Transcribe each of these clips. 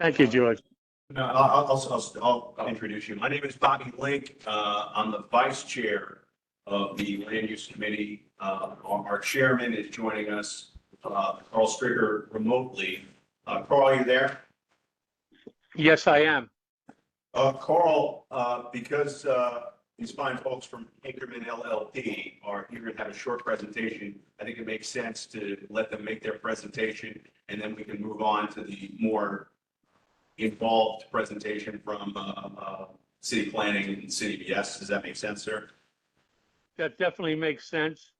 Thank you, George. No, I'll introduce you. My name is Bobby Link. I'm the vice chair of the Land Use Committee. Our chairman is joining us, Carl Stricker, remotely. Carl, are you there? Yes, I am. Carl, because these fine folks from Ackerman LLP are here to have a short presentation, I think it makes sense to let them make their presentation, and then we can move on to the more involved presentation from city planning and city BS. Does that make sense, sir? That definitely makes sense.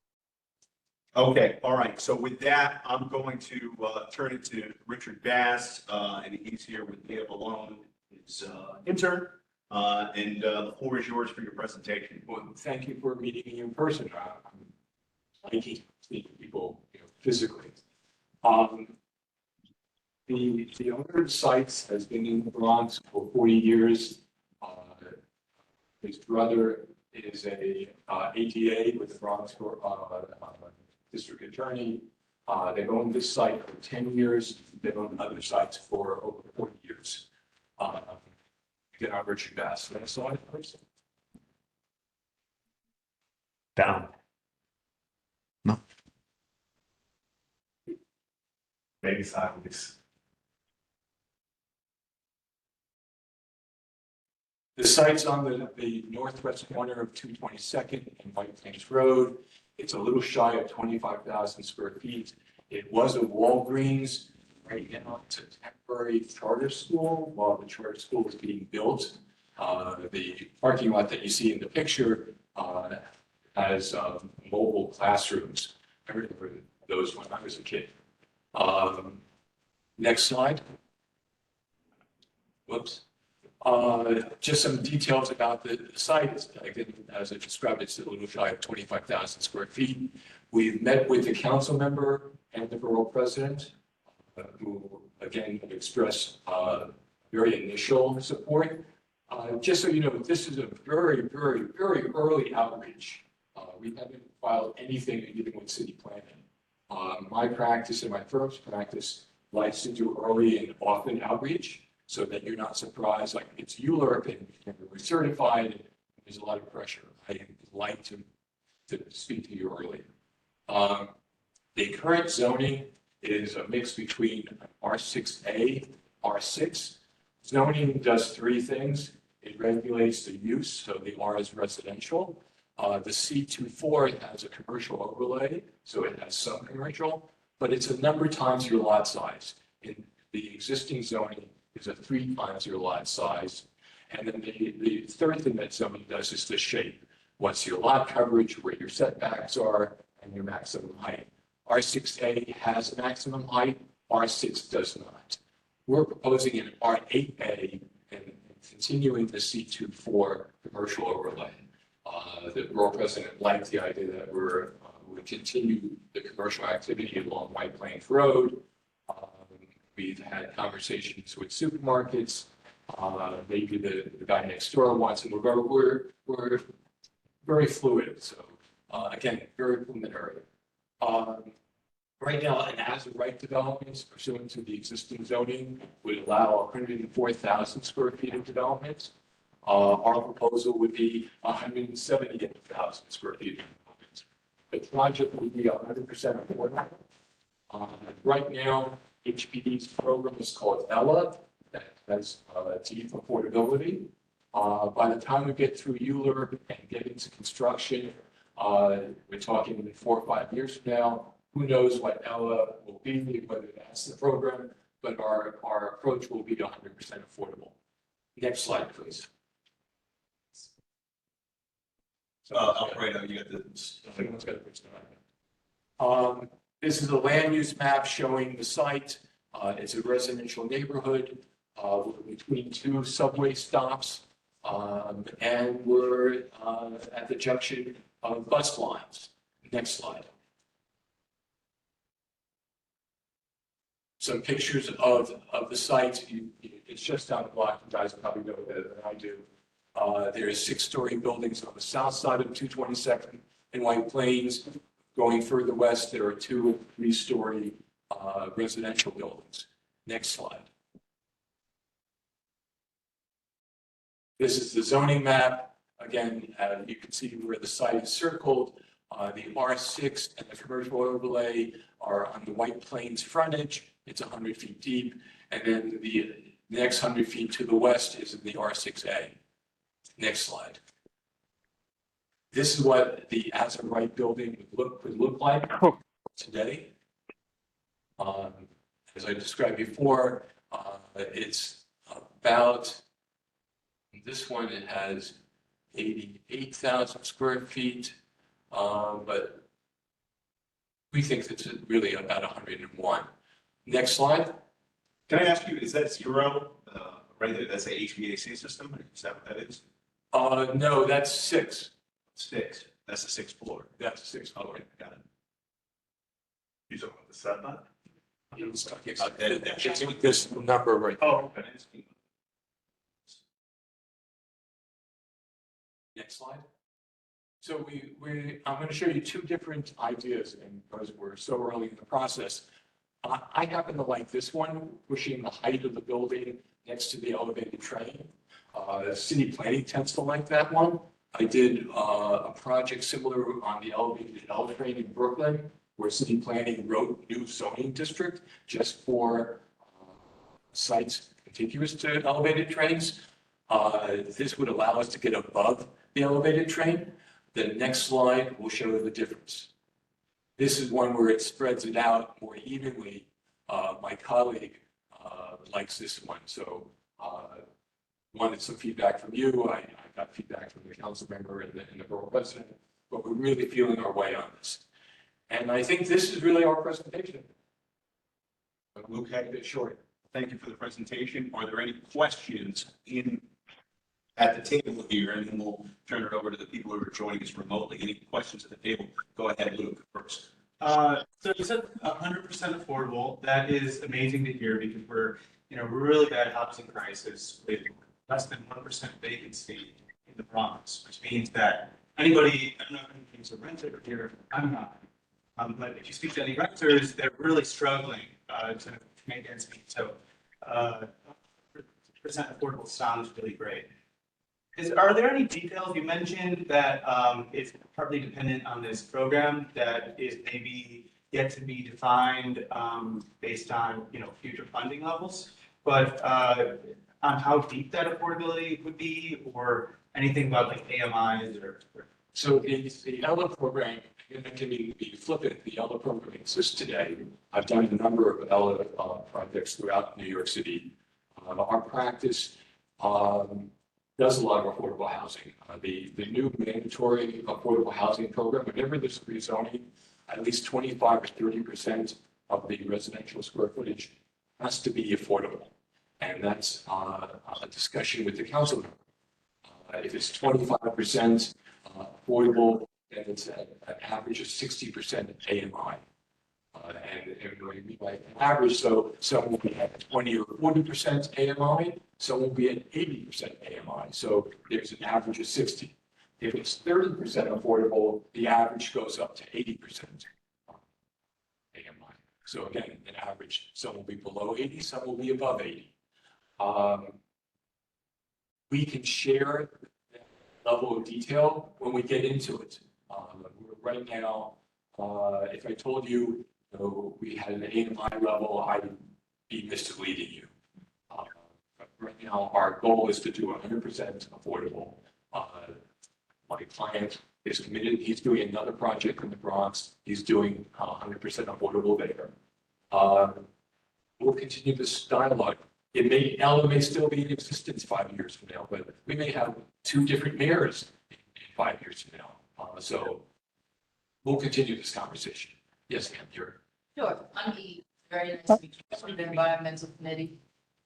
Okay, all right. So with that, I'm going to turn it to Richard Bass, and he's here with Leah Malone, his intern, and the floor is yours for your presentation. Well, thank you for meeting me in person. I'm liking meeting people, physically. The owner of the sites has been in the Bronx for 40 years. His brother is a ADA with the Bronx district attorney. They've owned this site for 10 years. They've owned other sites for over 40 years. Again, I'm Richard Bass. Next slide, please. Down. No. Maybe sideways. The site's on the northwest corner of 222nd and White Plains Road. It's a little shy of 25,000 square feet. It was a Walgreens. Right now, it's a temporary charter school while the charter school is being built. The parking lot that you see in the picture has mobile classrooms. I remember those when I was a kid. Next slide. Whoops. Just some details about the site. Again, as I described, it's a little shy of 25,000 square feet. We've met with the council member and the borough president, who again expressed very initial support. Just so you know, this is a very, very, very early outreach. We haven't filed anything even with city planning. My practice and my firm's practice likes to do early and often outreach, so that you're not surprised, like it's ULURP and we're certified, and there's a lot of pressure. I like to speak to you early. The current zoning is a mix between R6A, R6. Zoning does three things. It regulates the use, so the R is residential. The C24 has a commercial overlay, so it has some commercial, but it's a number times your lot size. In the existing zoning, is a 3 times your lot size. And then the third thing that zoning does is the shape. What's your lot coverage, where your setbacks are, and your maximum height. R6A has a maximum height, R6 does not. We're proposing an R8A and continuing the C24 commercial overlay. The borough president liked the idea that we're would continue the commercial activity along White Plains Road. We've had conversations with supermarkets. Maybe the guy next door wants it. We're very fluid. So again, very preliminary. Right now, an as-of-right development pursuant to the existing zoning would allow 104,000 square feet of development. Our proposal would be 178,000 square feet of development. The project would be 100% affordable. Right now, HPD's program is called ELA, that has deep affordability. By the time we get through ULURP and get into construction, we're talking 4 or 5 years from now. Who knows what ELA will be, whether that's the program, but our approach will be 100% affordable. Next slide, please. Right now, you got this. This is a land use map showing the site. It's a residential neighborhood between 2 subway stops, and we're at the junction of bus lines. Next slide. Some pictures of the site. It's just down the block. You guys probably know better than I do. There's 6-story buildings on the south side of 222nd in White Plains. Going further west, there are 2- and 3-story residential buildings. Next slide. This is the zoning map. Again, you can see where the site is circled. The R6 and the commercial overlay are on the White Plains frontage. It's 100 feet deep. And then the next 100 feet to the west is in the R6A. Next slide. This is what the as of right building would look like today. As I described before, it's about, this one, it has 88,000 square feet, but we think it's really about 101. Next slide. Can I ask you, is that zero, right there, that's a HVAC system, is that what that is? No, that's 6. 6, that's the 6th floor. That's 6 floor. Okay, got it. You talking about the setback? I was talking about that. This number right there. Oh, okay. Next slide. So I'm going to show you 2 different ideas, and because we're so early in the process, I happen to like this one, pushing the height of the building next to the elevated train. City planning tends to like that one. I did a project similar on the elevated L train in Brooklyn, where city planning wrote new zoning district just for sites contiguous to elevated trains. This would allow us to get above the elevated train. The next slide will show the difference. This is one where it spreads it out more evenly. My colleague likes this one. So wanted some feedback from you. I got feedback from the council member and the borough president, but we're really feeling our way on this. And I think this is really our presentation. We'll keep it short. Thank you for the presentation. Are there any questions at the table here? And then we'll turn it over to the people who are joining us remotely. Any questions at the table? Go ahead, Luke, first. So you said 100% affordable. That is amazing to hear because we're in a really bad housing crisis with less than 1% vacancy in the Bronx, which means that anybody, I don't know if anybody's a renter here, I'm not. But if you speak to any renters, they're really struggling to make ends meet. So 100% affordable sounds really great. Are there any details? You mentioned that it's partly dependent on this program that is maybe yet to be defined based on future funding levels, but on how deep that affordability would be, or anything about like AMIs or. So the ELA program, and it can be flippant, the ELA program exists today. I've done a number of ELA projects throughout New York City. Our practice does a lot of affordable housing. The new mandatory affordable housing program, whenever there's rezoning, at least 25 or 30% of the residential square footage has to be affordable. And that's a discussion with the council. If it's 25% affordable, then it's an average of 60% AMI. And what I mean by average, so some will be at 20 or 40% AMI, some will be at 80% AMI. So there's an average of 60. If it's 30% affordable, the average goes up to 80% AMI. So again, an average, some will be below 80, some will be above 80. We can share that level of detail when we get into it. Right now, if I told you, we had an AMI level, I'd be misleading you. Right now, our goal is to do 100% affordable. My client is committed. He's doing another project in the Bronx. He's doing 100% affordable there. We'll continue this dialogue. ELA may still be in existence 5 years from now, but we may have 2 different mayors in 5 years from now. So we'll continue this conversation. Yes, ma'am, you're. Sure, I'm E. Very nice to meet you. I'm the environmental committee.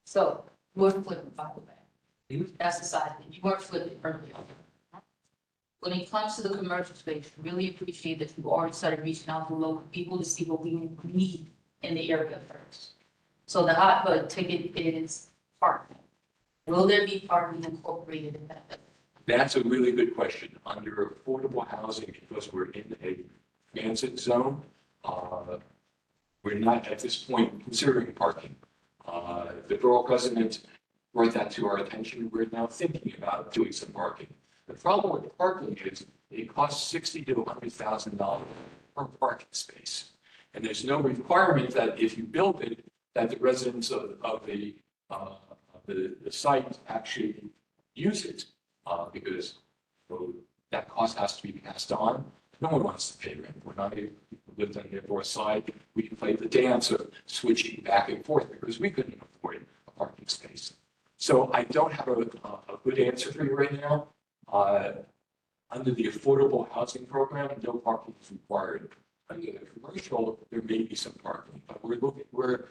So we're flipping, by the way. That's the side that you weren't flipping earlier. When it comes to the commercial space, really appreciate that you've already started reaching out to local people to see what we need in the area first. So the hot button ticket is parking. Will there be parking incorporated in that? That's a really good question. Under affordable housing, because we're in a transit zone, we're not at this point considering parking. The borough president brought that to our attention. We're now thinking about doing some parking. The problem with parking is it costs $60,000 to $100,000 per parking space. And there's no requirement that if you build it, that the residents of the site actually use it, because that cost has to be passed on. No one wants to pay rent. We're not able to live on the north side. We can play the dance of switching back and forth because we couldn't afford a parking space. So I don't have a good answer for you right now. Under the affordable housing program, no parking is required. Under the commercial, there may be some parking, but we're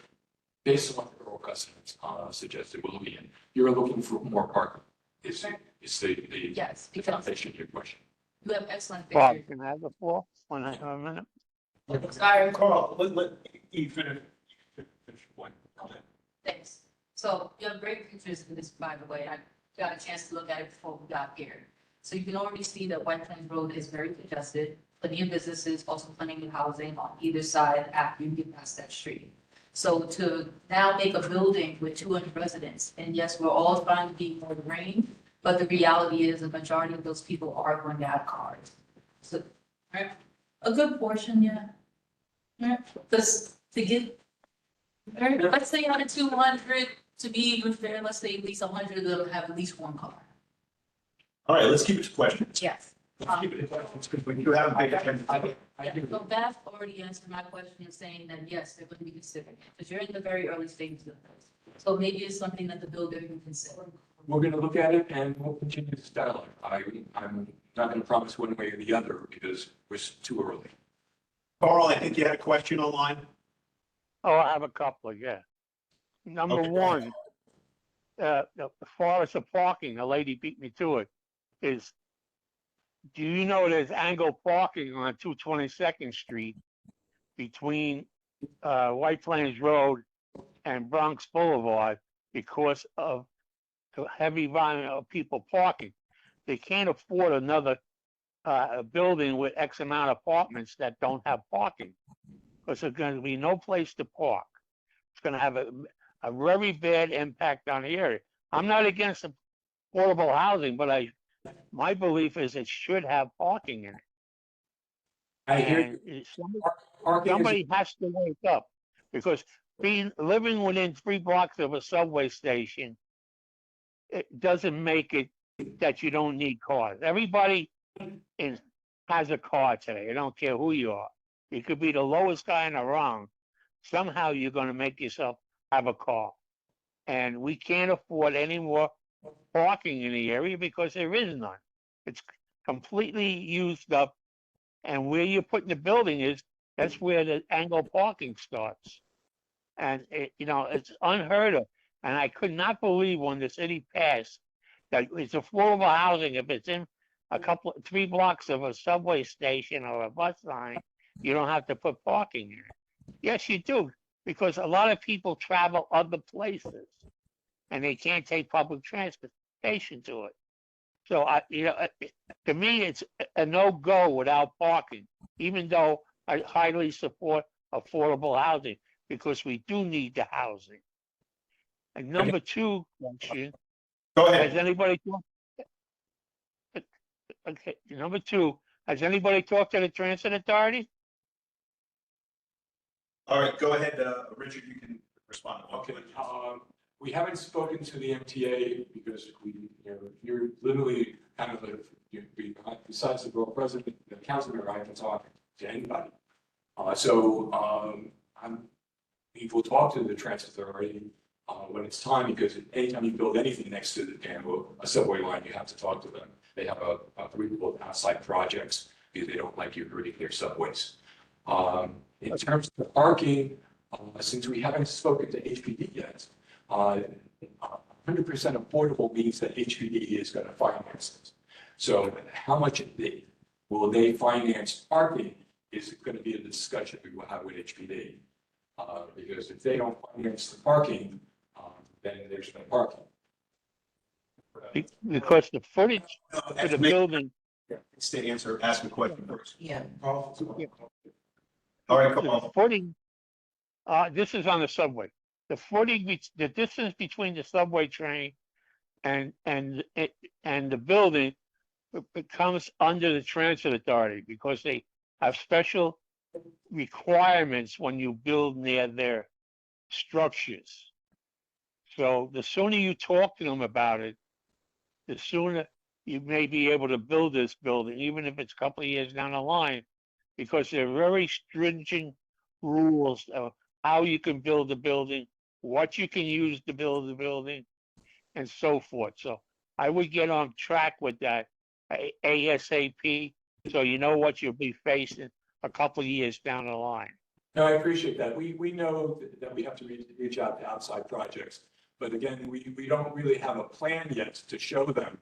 based on what the rural residents suggested, Willoughby, you're looking for more parking. Is the Yes, the because foundation of your question? you have excellent Bob, pictures. can I have the floor when I have a minute? Sorry, Carl, let you finish one. thanks. So you have great pictures in this, by the way. I got a chance to look at it before we got here. So you can already see that White Plains Road is very congested. Plenty of businesses, also plenty of housing on either side after you get past that street. So to now make a building with 200 residents, and yes, we're all trying to be more green, but the reality is the majority of those people are going to have cars. So, right, a good portion, yeah. Right, because to get, right, let's say out of 200, to be even fair, let's say at least 100 of them have at least one car. All right, let's keep it to questions. Yes. Let's keep it to questions because when you have a big agenda. So Beth already answered my question in saying that, yes, they're going to be considering it, because you're in the very early stages of this. So maybe it's something that the builder can consider. We're going to look at it and we'll continue this dialogue. I'm not going to promise one way or the other because we're too early. Carl, I think you had a question online. Oh, I have a couple, yeah. Number Okay, go ahead. one, as far as the parking, a lady beat me to it, is, do you know there's angle parking on 222nd Street between White Plains Road and Bronx Boulevard because of the heavy volume of people parking? They can't afford another building with X amount of apartments that don't have parking, because there's going to be no place to park. It's going to have a very bad impact on the area. I'm not against affordable housing, but my belief is it should have parking in it. I hear And you. somebody, Parking is, has to wake up, because living within 3 blocks of a subway station, it doesn't make it that you don't need cars. Everybody has a car today. I don't care who you are. You could be the lowest guy in the rung. Somehow you're going to make yourself have a car. And we can't afford any more parking in the area because there is none. It's completely used up. And where you're putting the building is, that's where the angle parking starts. And it's unheard of. And I could not believe when the city passed that it's affordable housing if it's in 3 blocks of a subway station or a bus line, you don't have to put parking in it. Yes, you do, because a lot of people travel other places and they can't take public transportation to it. So to me, it's a no-go without parking, even though I highly support affordable housing, because we do need the housing. And number 2 question, Go has ahead. anybody talked? Okay, number 2, has anybody talked to the transit authority? All right, go ahead, Richard, you can respond. okay. We haven't spoken to the MTA because you're literally kind of besides the borough president, the council member, I haven't talked to anybody. We will talk to the transit authority when it's time, because anytime you build anything next to the dam or a subway line, you have to talk to them. They have a group of outside projects because they don't like you hurting their subways. In terms of the parking, since we haven't spoken to HPD yet, 100% affordable means that HPD is going to finance it. So how much will they finance parking is going to be a discussion we will have with HPD. Because if they don't finance the parking, then there's no parking. Because the footage for the building, It's to ask a question first. Yeah. All right, the Carl. footing, this is on the subway. the distance between the subway train and the building, it comes under the transit authority because they have special requirements when you build near their structures. So the sooner you talk to them about it, the sooner you may be able to build this building, even if it's a couple of years down the line, because they're very stringent rules of how you can build a building, what you can use to build the building, and so forth. So I would get on track with that ASAP, so you know what you'll be facing a couple of years down the line. No, I appreciate that. We know that we have to reach out to outside projects. But again, we don't really have a plan yet to show them.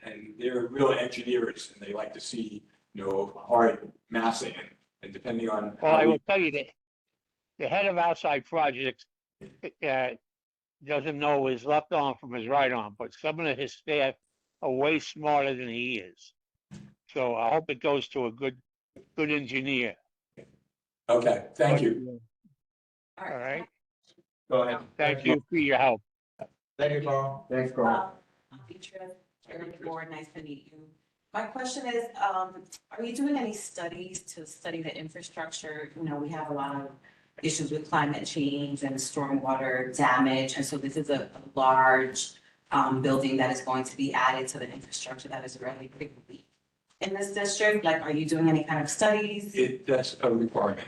And they're real engineers and they like to see, hard massing and depending on. Well, I will tell you that the head of outside projects doesn't know his left arm from his right arm, but some of his staff are way smarter than he is. So I hope it goes to a good engineer. Okay, thank you. All right. Go ahead. Thank you for your help. Thank you, Carl. Thanks, Carl. Board, nice to meet you. My question is, are you doing any studies to study the infrastructure? We have a lot of issues with climate change and stormwater damage. And so this is a large building that is going to be added to the infrastructure that is already pretty weak. In this district, like, are you doing any kind of studies? That's a requirement.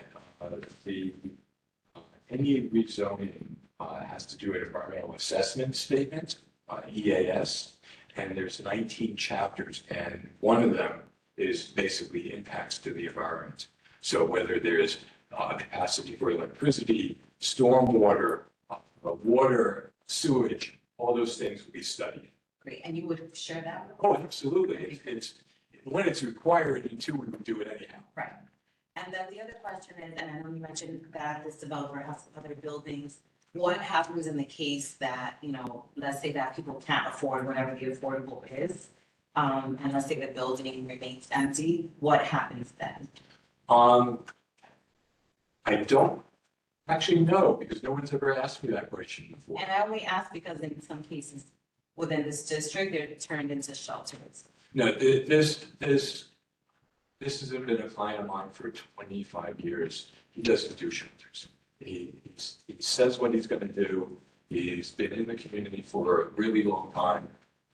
Any rezoning has to do an environmental assessment statement, EAS, and there's 19 chapters, and one of them is basically impacts to the environment. So whether there's capacity for electricity, stormwater, water, sewage, all those things will be studied. Great, and you would share that? Oh, absolutely. It's when it's required, and two, we would do it anyhow. Right. And then the other question is, and I know you mentioned that this developer has other buildings. What happens in the case that, let's say that people can't afford whatever the affordable is, and let's say the building remains empty, what happens then? I don't actually know because no one's ever asked me that question before. And I only ask because in some cases within this district, they're turned into shelters. No, this has been a client of mine for 25 years. He doesn't do shelters. He says what he's going to do. He's been in the community for a really long time.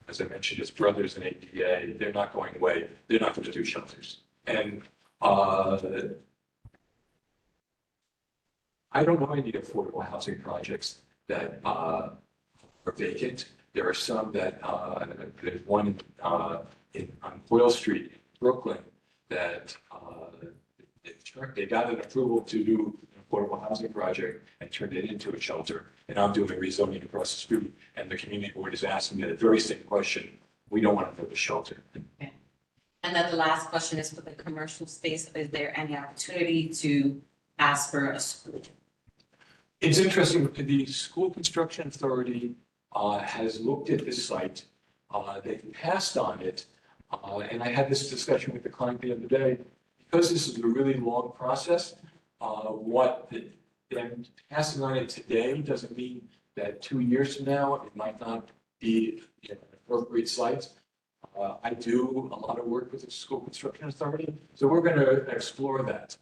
As I mentioned, his brother's an ADA. They're not going away. They're not going to do shelters. And I don't know any affordable housing projects that are vacant. There are some that, there's one on Boyle Street, Brooklyn, that they got an approval to do an affordable housing project and turned it into a shelter. And I'm doing rezoning across the street, and the community board is asking me the very same question. We don't want to build a shelter. Okay. And then the last question is for the commercial space. Is there any opportunity to ask for a school? It's interesting, the School Construction Authority has looked at this site. They passed on it. And I had this discussion with the client the other day. Because this is a really long process, them passing on it today doesn't mean that 2 years from now, it might not be an appropriate site. I do a lot of work with the School Construction Authority, so we're going to explore that.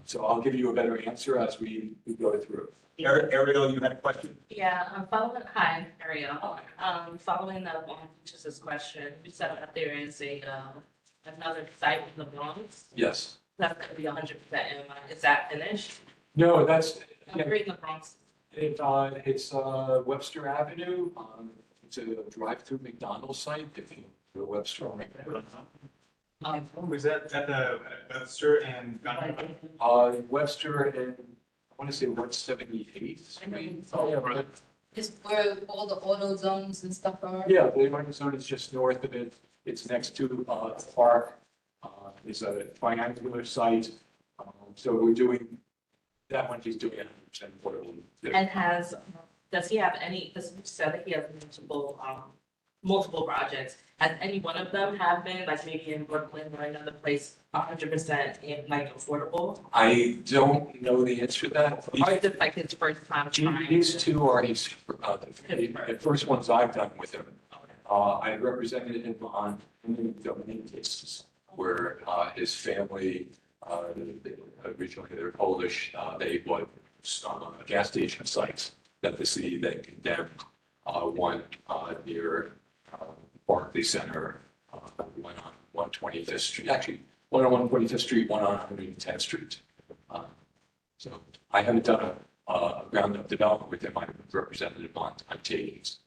So I'll give you a better answer as we go through. Ariel, you had a question? Yeah, I'm following, hi, Ariel. Following up on Peaches' question, you said that there is another site in the Bronx. Yes. That's gonna be 100% in, is that finished? No, that's, I'm in the Bronx. it's Webster Avenue. It's a drive-through McDonald's site, if you go to Webster. Was that at the Webster and Webster and, I want to say 178th Street. Oh, yeah, right. Is where all the auto zones and stuff are? Yeah, the American Zone is just north of it. It's next to the park. It's a triangular site. So we're doing, that one he's doing 100% affordable. And does he have any, because you said that he has multiple multiple projects. Has any one of them have been, like maybe in Brooklyn or another place, 100% in like affordable? I don't know the answer to that. Or is it like his first time trying? These two are the first ones I've done with him. I represented him on eminent domain cases where his family, originally they're Polish, they bought gas station sites that the city then condemned. One near Barclay Center, one on 125th Street, actually, one on 125th Street, one on 110th Street. So I haven't done a ground up development with him. I've represented him on takings.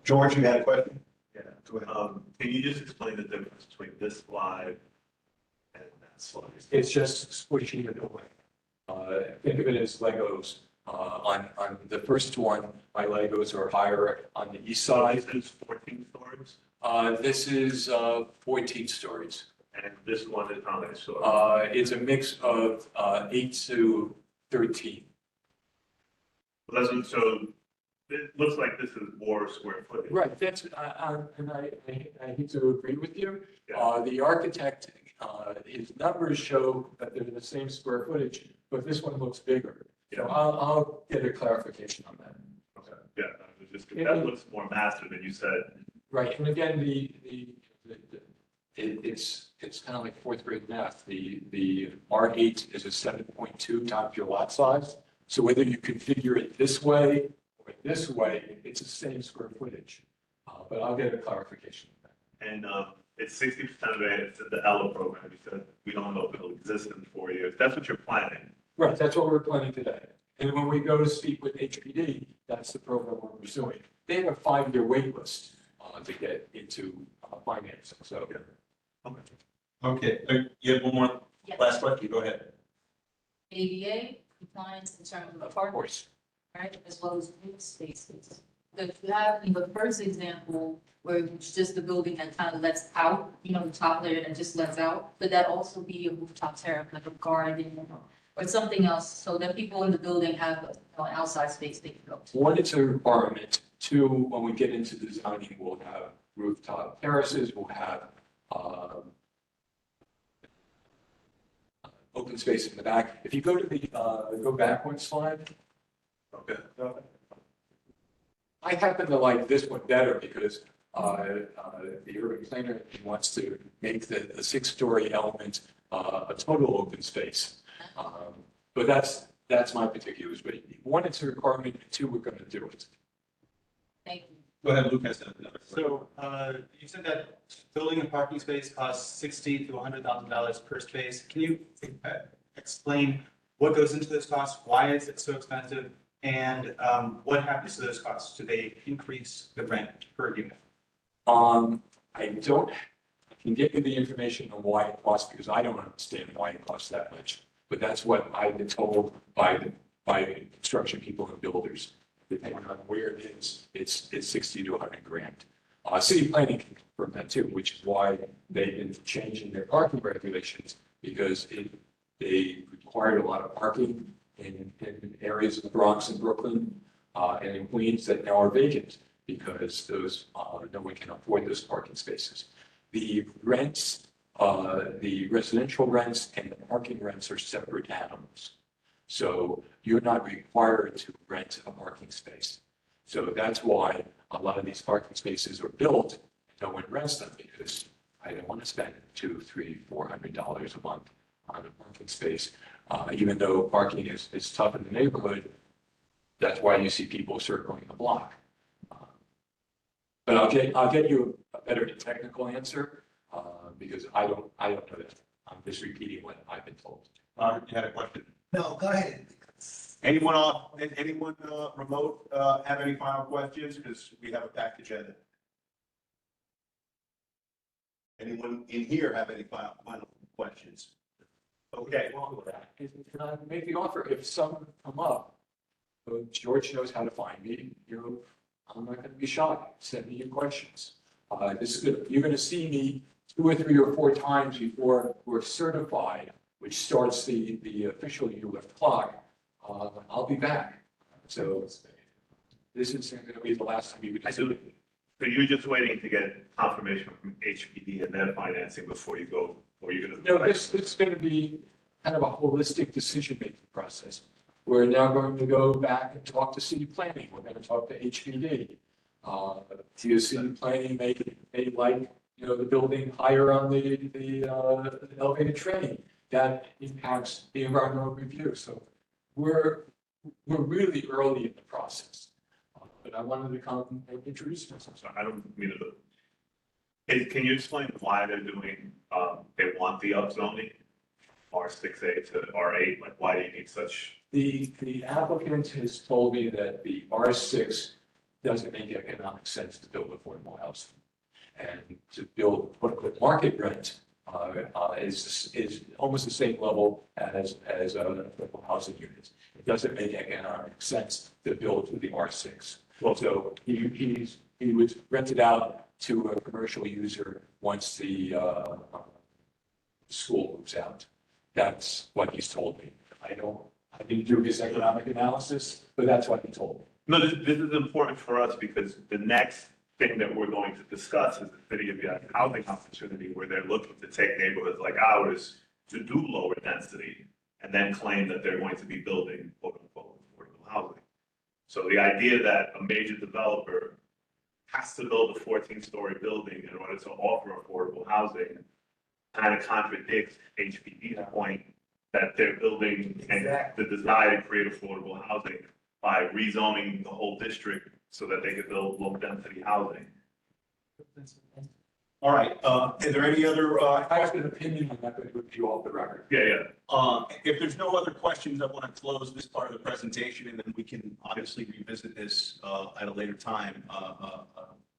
George, you had a question? Yeah, go ahead. Can you just explain the difference between this slide and that slide? It's just squishing it away. Think of it as Legos. On the first one, my Legos are higher on the east side. This is 14 stories, This is 14 stories. and this one is how many stories? It's a mix of 8 to 13. So it looks like this is more square footage. Right, that's, and I hate to agree with you. Yeah. The architect, his numbers show that they're the same square footage, but this one looks bigger. So I'll get a clarification on that. Okay, yeah, it was just, that looks more massive than you said. Right, and again, it's kind of like fourth grade math. The R8 is a 7.2 times your lot size. So whether you configure it this way or this way, it's the same square footage. But I'll get a clarification on that. And it's 60% of it, it's the ELA program, because we don't know if it'll exist in 4 years. That's what you're planning. Right, that's what we're planning today. And when we go to speak with HPD, that's the program we're pursuing. They have a 5-year wait list to get into financing, so. Okay, you have one more Yes. last question, go ahead. ADA compliance in terms of Of parking, course. right, as well as green spaces. If you have in the first example, where it's just the building that kind of lets out, the top layer that just lets out, could that also be a rooftop terrace, like a garden or something else, so that people in the building have an outside space they can go to? One, it's a requirement. Two, when we get into designing, we'll have rooftop terraces, we'll have open space in the back. If you go to the, go back one slide. Okay. I happen to like this one better because the urban planner wants to make the 6-story element a total open space. But that's my particulars. But one, it's a requirement. And two, we're going to do it. Thank you. Go ahead, Luke has another question. So, you said that building a parking space costs $60,000 to $100,000 per space. Can you explain what goes into those costs? Why is it so expensive? And what happens to those costs? Do they increase the rent per unit? I can get you the information on why it costs because I don't understand why it costs that much. But that's what I've been told by construction people and builders. Depending on where it is, it's 60 to 100 grand. City planning can confirm that too, which is why they've been changing their parking regulations because they required a lot of parking in areas of the Bronx and Brooklyn and in Queens that now are vacant because those no one can afford those parking spaces. The rents, the residential rents and the parking rents are separate animals. So you're not required to rent a parking space. So that's why a lot of these parking spaces are built. No one rents them because I don't want to spend $200, $300, $400 a month on a parking space. Even though parking is tough in the neighborhood, that's why you see people circling the block. But I'll get you a better technical answer because I don't know that. I'm just repeating what I've been told. You had a question? No, go ahead. Anyone remote have any final questions? Because we have a packed agenda. Anyone in here have any final questions? Okay. Wrong with that. Can I make the offer? If some come up, George knows how to find me. I'm not going to be shy. Send me your questions. This is good. You're going to see me 2 or 3 or 4 times before we're certified, which starts the official ULIF clock. I'll be back. So this is going to be the last time you would do it. So you're just waiting to get confirmation from HPD and their financing before you go, or you're gonna? No, it's going to be kind of a holistic decision-making process. We're now going to go back and talk to city planning. We're going to talk to HPD. To city planning may like, the building higher on the elevated train. That impacts the environmental review. So we're really early in the process. But I wanted to come and introduce myself. So I don't mean to. Can you explain why they're doing, they want the upzoning, R6A to R8, like why do you need such? The applicant has told me that the R6 doesn't make economic sense to build affordable housing. And to build what market rent is almost the same level as affordable housing units. It doesn't make economic sense to build to the R6. Well, so he would rent it out to a commercial user once the school moves out. That's what he's told me. I didn't do his economic analysis, but that's what he told me. No, this is important for us because the next thing that we're going to discuss is the city of Yonge housing opportunity where they're looking to take neighborhoods like ours to do lower density and then claim that they're going to be building quote unquote affordable housing. So the idea that a major developer has to build a 14-story building in order to offer affordable housing kind of contradicts HPD's point that they're building and the desire to create affordable housing by rezoning the whole district so that they could build low-density housing. All right, is there any other, I have an opinion on that, but it would be off the record. Yeah. if there's no other questions, I want to close this part of the presentation and then we can obviously revisit this, at a later time.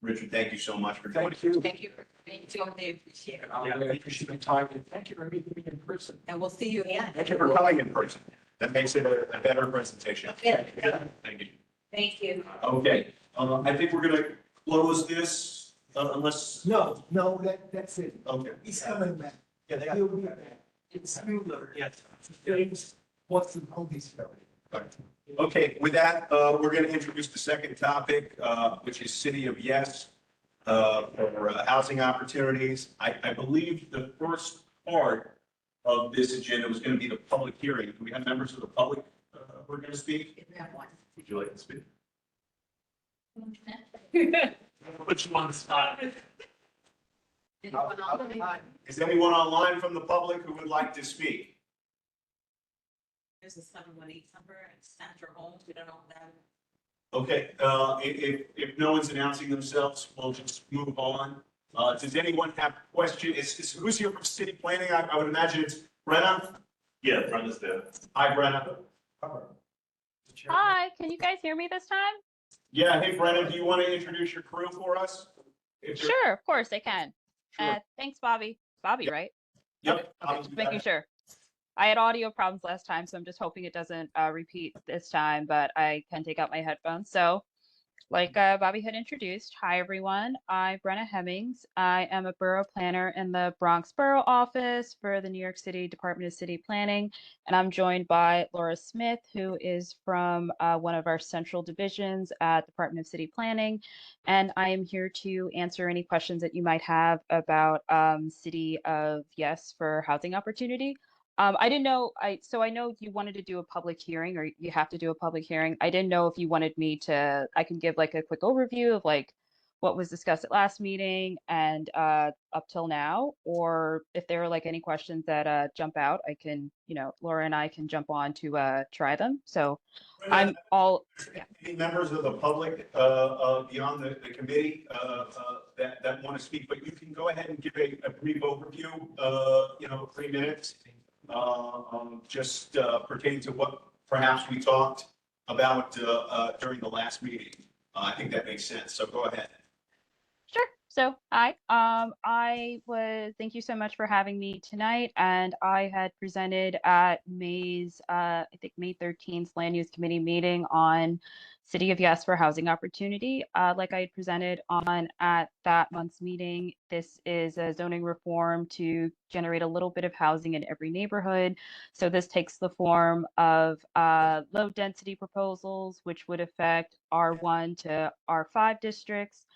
Richard, thank you so much for joining. Thank you. Thank you for being so appreciate it. I appreciate your time and thank you for meeting me in person. And we'll see you again. Thank you for coming in person. That makes it a better presentation. Yeah. Thank you. Thank you. Okay, I think we're gonna close this, unless. No, that's it. Okay. He's coming back. Yeah, they got. He'll be back. It's smoother. Yes. James wants to hold his story. Okay, with that, we're going to introduce the second topic, which is City of Yes for housing opportunities. I believe the first part of this agenda was going to be the public hearing. Do we have members of the public who are going to speak? We have one. Would you like to speak? Which one started? Anyone else? Is anyone online from the public who would like to speak? There's a 718 number, it's Sandra Holmes, we don't know that. Okay, if no one's announcing themselves, we'll just move on. Does anyone have questions? Who's here from city planning? I would imagine it's Brenna. Yeah, Brenda's there. Hi, Brenna. Hi, can you guys hear me this time? Yeah, hey, Brenna, do you want to introduce your crew for us? Sure, of course I can. Sure. Thanks, Bobby. Bobby, Yep. right? Yep. Okay, just making sure. I had audio problems last time, so I'm just hoping it doesn't repeat this time, but I can take out my headphones. So like Bobby had introduced, hi everyone, I'm Brenna Hemmings. I am a borough planner in the Bronx Borough Office for the New York City Department of City Planning, and I'm joined by Laura Smith, who is from one of our central divisions at Department of City Planning, and I am here to answer any questions that you might have about City of Yes for housing opportunity. I didn't know, so I know you wanted to do a public hearing, or you have to do a public hearing. I didn't know if you wanted me to, I can give like a quick overview of like what was discussed at last meeting and up till now, or if there are like any questions that jump out, I can, Laura and I can jump on to try them. So I'm all, yeah. Any members of the public beyond the committee that want to speak, but you can go ahead and give a brief overview, 3 minutes. Just pertaining to what perhaps we talked about during the last meeting. I think that makes sense. So go ahead. Sure. So hi, thank you so much for having me tonight. And I had presented at May's, I think May 13th Land Use Committee meeting on City of Yes for Housing Opportunity. Like I had presented on at that month's meeting, this is a zoning reform to generate a little bit of housing in every neighborhood. So this takes the form of low density proposals, which would affect R1 to R5 districts,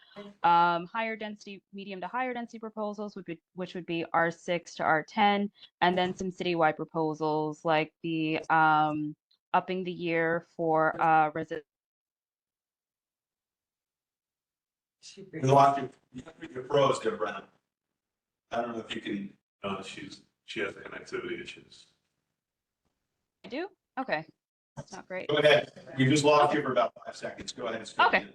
higher density, medium to higher density proposals, which would be R6 to R10, and then some citywide proposals like the upping the year for residential. We lost you. You froze there, Brenna. I don't know if you can. No, she has connectivity issues. I do? Okay. That's not great. Go ahead. We just lost you for about 5 seconds. Go ahead. Okay.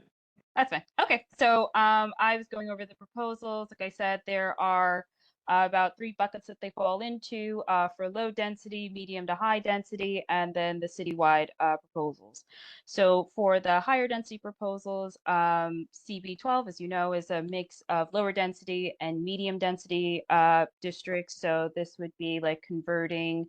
That's fine. Okay. So I was going over the proposals. Like I said, there are about 3 buckets that they fall into for low density, medium to high density, and then the citywide proposals. So for the higher density proposals, CB12, as you know, is a mix of lower density and medium density districts. So this would be like converting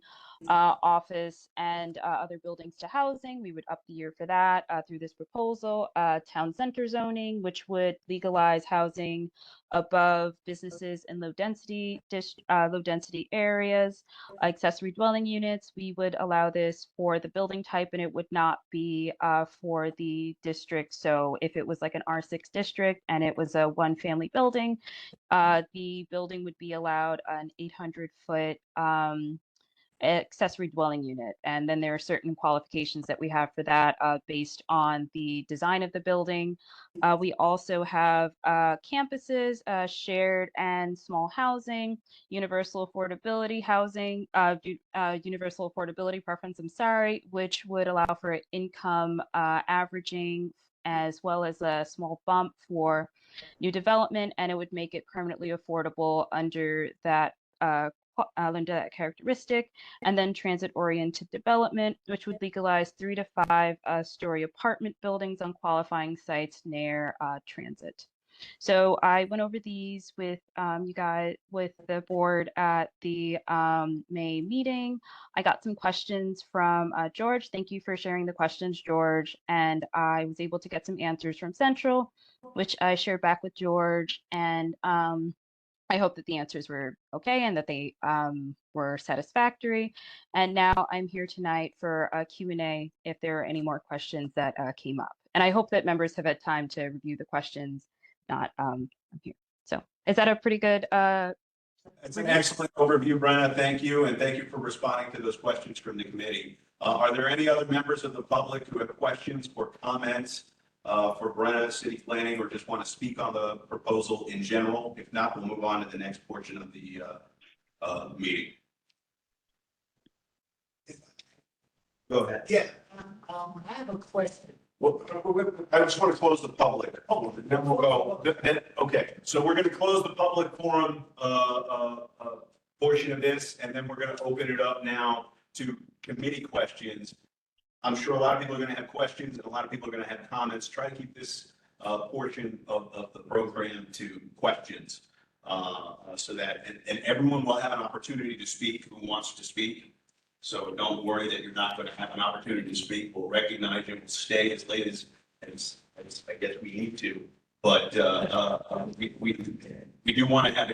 office and other buildings to housing. We would up the year for that through this proposal. Town center zoning, which would legalize housing above businesses in low density areas. Accessory dwelling units, we would allow this for the building type, and it would not be for the district. So if it was like an R6 district and it was a 1-family building, the building would be allowed an 800-foot accessory dwelling unit. And then there are certain qualifications that we have for that based on the design of the building. We also have campuses, shared and small housing, universal affordability housing, universal affordability preference, I'm sorry, which would allow for income averaging as well as a small bump for new development, and it would make it permanently affordable under that characteristic. And then transit-oriented development, which would legalize 3 to 5 story apartment buildings on qualifying sites near transit. So I went over these with you guys, with the board at the May meeting. I got some questions from George. Thank you for sharing the questions, George. And I was able to get some answers from Central, which I shared back with George. And I hope that the answers were okay and that they were satisfactory. And now I'm here tonight for a Q&A if there are any more questions that came up. And I hope that members have had time to review the questions, not I'm here. So is that a pretty good? It's an excellent overview, Brenna. Thank you. And thank you for responding to those questions from the committee. Are there any other members of the public who have questions or comments for Brenna, city planning, or just want to speak on the proposal in general? If not, we'll move on to the next portion of the meeting. Go ahead. Yeah, I have a question. Well, I just want to close the public. Oh, then we'll go. Okay, so we're going to close the public forum portion of this, and then we're going to open it up now to committee questions. I'm sure a lot of people are going to have questions and a lot of people are going to have comments. Try to keep this portion of the program to questions so that, and everyone will have an opportunity to speak who wants to speak. So don't worry that you're not going to have an opportunity to speak. We'll recognize you. We'll stay as late as I guess we need to. But we do want to have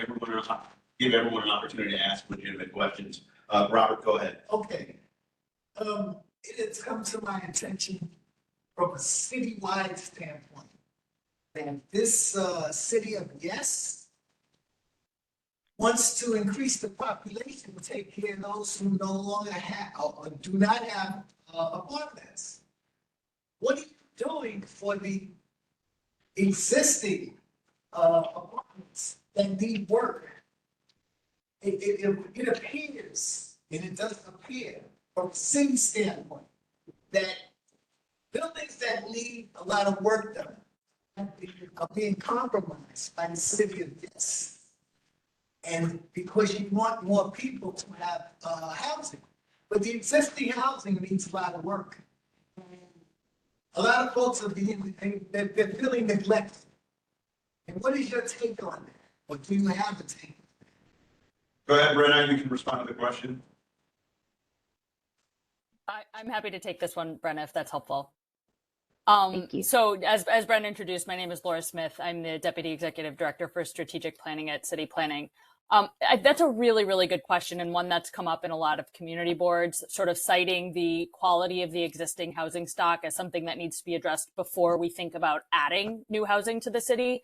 give everyone an opportunity to ask legitimate questions. Robert, go ahead. Okay. It has come to my attention from a citywide standpoint that this city of Yes wants to increase the population, take care of those who no longer have or do not have apartments. What are you doing for the existing apartments that need work? It appears, and it does appear from a city standpoint, that buildings that need a lot of work done are being compromised by the city of Yes. And because you want more people to have housing, but the existing housing needs a lot of work. A lot of folks are they're feeling neglected. And what is your take on that? Or do you have a take? Go ahead, Brenna. You can respond to the question. I'm happy to take this one, Brenna, if that's helpful. Thank you. So as Brent introduced, my name is Laura Smith. I'm the Deputy Executive Director for Strategic Planning at City Planning. That's a really, really good question, and one that's come up in a lot of community boards, sort of citing the quality of the existing housing stock as something that needs to be addressed before we think about adding new housing to the city.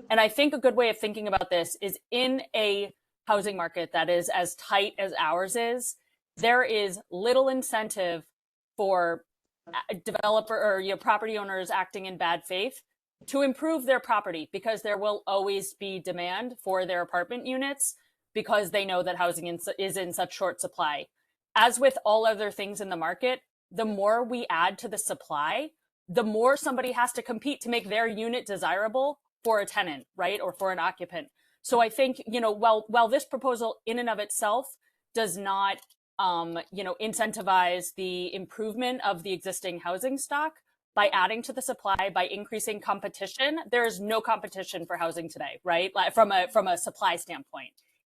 And I think a good way of thinking about this is in a housing market that is as tight as ours is, there is little incentive for developer or property owners acting in bad faith to improve their property, because there will always be demand for their apartment units because they know that housing is in such short supply. As with all other things in the market, the more we add to the supply, the more somebody has to compete to make their unit desirable for a tenant, right? Or for an occupant. So I think, while this proposal in and of itself does not incentivize the improvement of the existing housing stock by adding to the supply, by increasing competition, there is no competition for housing today, right? Like from a supply standpoint,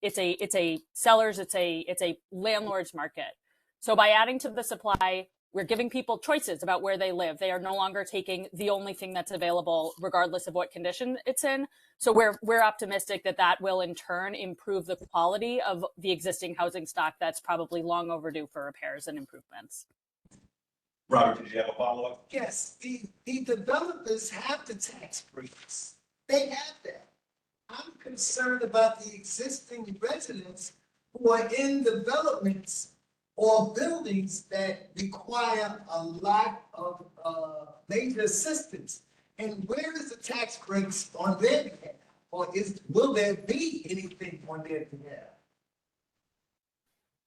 it's a sellers, it's a landlord's market. So by adding to the supply, we're giving people choices about where they live. They are no longer taking the only thing that's available, regardless of what condition it's in. So we're optimistic that will in turn improve the quality of the existing housing stock that's probably long overdue for repairs and improvements. Robert, did you have a follow-up? Yes, the developers have the tax breaks. They have that. I'm concerned about the existing residents who are in developments or buildings that require a lot of major assistance. And where is the tax breaks on their behalf? Or will there be anything on their behalf?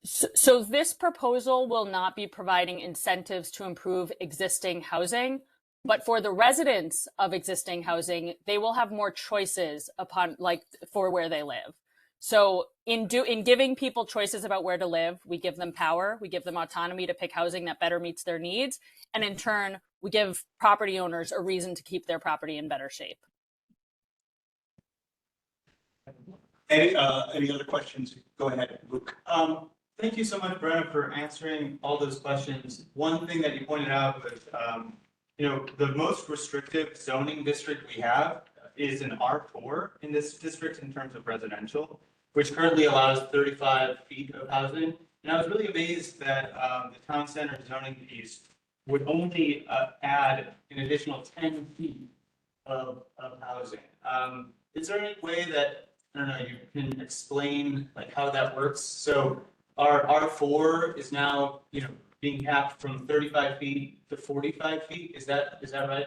So this proposal will not be providing incentives to improve existing housing, but for the residents of existing housing, they will have more choices for where they live. So in giving people choices about where to live, we give them power, we give them autonomy to pick housing that better meets their needs, and in turn, we give property owners a reason to keep their property in better shape. Any other questions? Go ahead, Luke. Thank you so much, Brenna, for answering all those questions. One thing that you pointed out was, the most restrictive zoning district we have is an R4 in this district in terms of residential, which currently allows 35 feet of housing. And I was really amazed that the town center zoning piece would only add an additional 10 feet of housing. Is there any way that, I don't know, you can explain how that works? So our R4 is now, being capped from 35 feet to 45 feet. Is that right?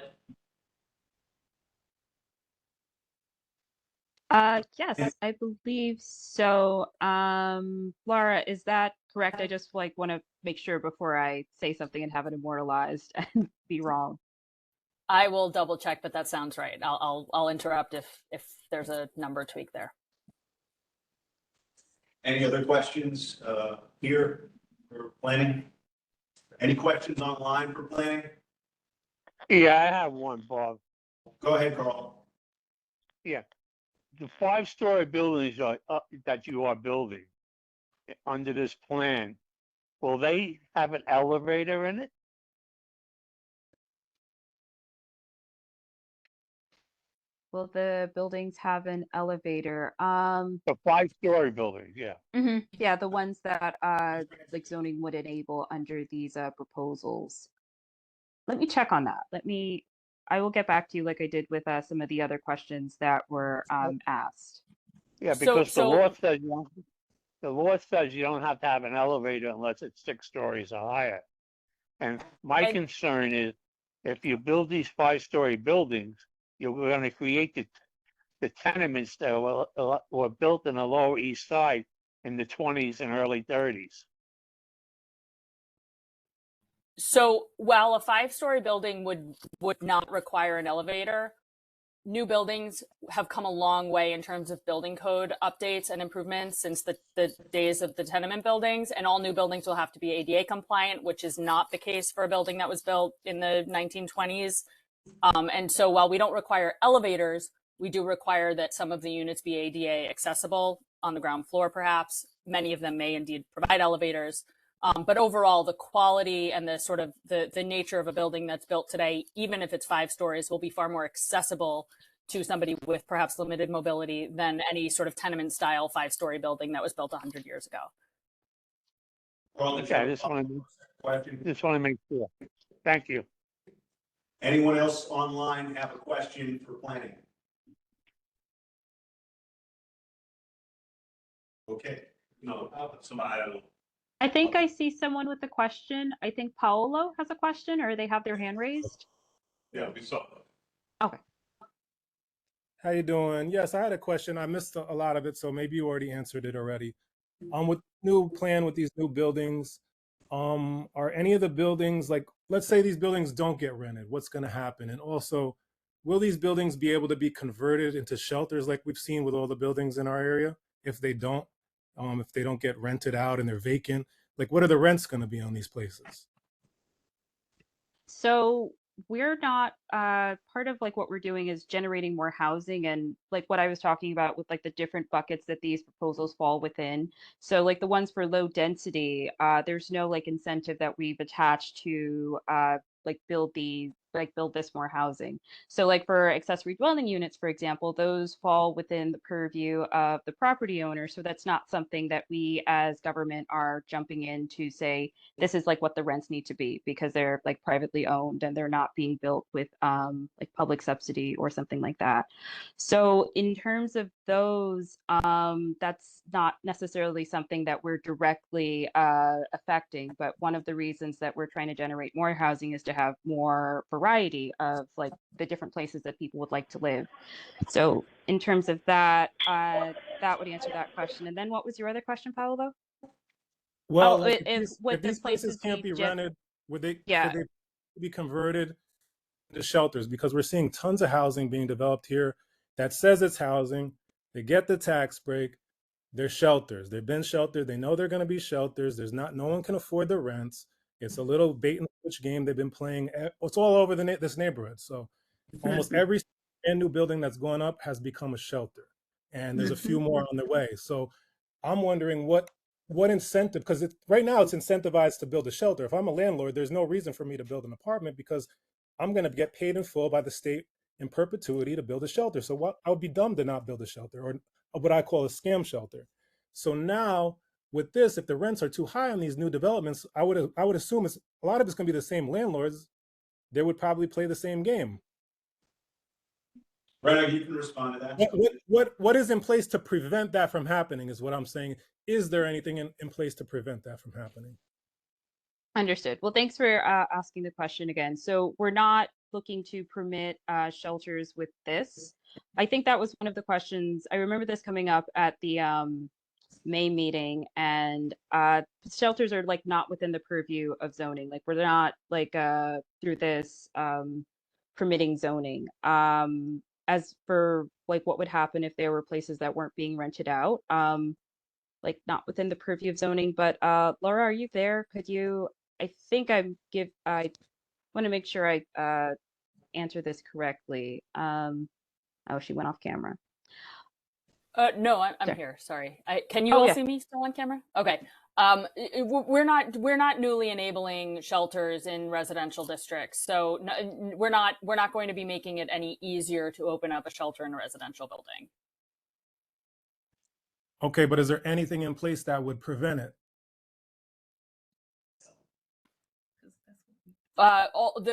Yes, I believe so. Laura, is that correct? I just want to make sure before I say something and have it immortalized and be wrong. I will double check, but that sounds right. I'll interrupt if there's a number tweak there. Any other questions here for planning? Any questions online for planning? Yeah, I have one, Bob. Go ahead, Carl. Yeah. The 5-story buildings that you are building under this plan, will they have an elevator in it? Will the buildings have an elevator? The 5-story buildings, yeah. Yeah, the ones that zoning would enable under these proposals. Let me check on that. I will get back to you like I did with some of the other questions that were asked. Yeah, because the law says you don't have to have an elevator unless it's 6 stories or higher. And my concern is if you build these 5-story buildings, you're going to create the tenements that were built in the Lower East Side in the 20s and early 30s. So while a 5-story building would not require an elevator, new buildings have come a long way in terms of building code updates and improvements since the days of the tenement buildings, and all new buildings will have to be ADA compliant, which is not the case for a building that was built in the 1920s. And so while we don't require elevators, we do require that some of the units be ADA accessible on the ground floor, perhaps. Many of them may indeed provide elevators. But overall, the quality and the sort of the nature of a building that's built today, even if it's 5 stories, will be far more accessible to somebody with perhaps limited mobility than any sort of tenement style 5-story building that was built 100 years ago. Okay, I just want to make sure. Thank you. Anyone else online have a question for planning? Okay, No, somebody, I don't know. I think I see someone with a question. I think Paolo has a question, or they have their hand raised. Yeah, we saw. Okay. How you doing? Yes, I had a question. I missed a lot of it, so maybe you already answered it already. With new plan with these new buildings, are any of the buildings, like, let's say these buildings don't get rented, what's going to happen? And also, will these buildings be able to be converted into shelters like we've seen with all the buildings in our area? If they don't get rented out and they're vacant, like, what are the rents going to be on these places? So we're not part of like what we're doing is generating more housing, and like what I was talking about with like the different buckets that these proposals fall within. So like the ones for low density, there's no like incentive that we've attached to like build this more housing. So like for accessory dwelling units, for example, those fall within the purview of the property owner. So that's not something that we as government are jumping in to say, this is like what the rents need to be, because they're like privately owned and they're not being built with like public subsidy or something like that. So in terms of those, that's not necessarily something that we're directly affecting, but one of the reasons that we're trying to generate more housing is to have more variety of like the different places that people would like to live. So in terms of that, that would answer that question. And then what was your other question, Paolo? Well, Oh, like, would if the these places can't be just rented, yeah. could they be converted into shelters? Because we're seeing tons of housing being developed here that says it's housing. They get the tax break. They're shelters. They've been sheltered. They know they're going to be shelters. No one can afford the rents. It's a little bait and switch game they've been playing. It's all over this neighborhood. So almost every brand new building that's going up has become a shelter, and there's a few more on the way. So I'm wondering what incentive, because right now it's incentivized to build a shelter. If I'm a landlord, there's no reason for me to build an apartment because I'm going to get paid in full by the state in perpetuity to build a shelter. So I would be dumb to not build a shelter, or what I call a scam shelter. So now with this, if the rents are too high on these new developments, I would assume a lot of it's going to be the same landlords. They would probably play the same game. Brenna, you can respond to that. What is in place to prevent that from happening is what I'm saying. Is there anything in place to prevent that from happening? Understood. Well, thanks for asking the question again. So we're not looking to permit shelters with this. I think that was one of the questions. I remember this coming up at the May meeting, and shelters are like not within the purview of zoning. Like we're not like through this permitting zoning. As for like what would happen if there were places that weren't being rented out, like not within the purview of zoning. But Laura, are you there? Could you? I think I want to make sure I answer this correctly. Oh, she went off camera. No, I'm There. here. Sorry. Can you Oh, all yeah. see me still on camera? Okay. We're not newly enabling shelters in residential districts, so we're not going to be making it any easier to open up a shelter in a residential building. Okay, but is there anything in place that would prevent it?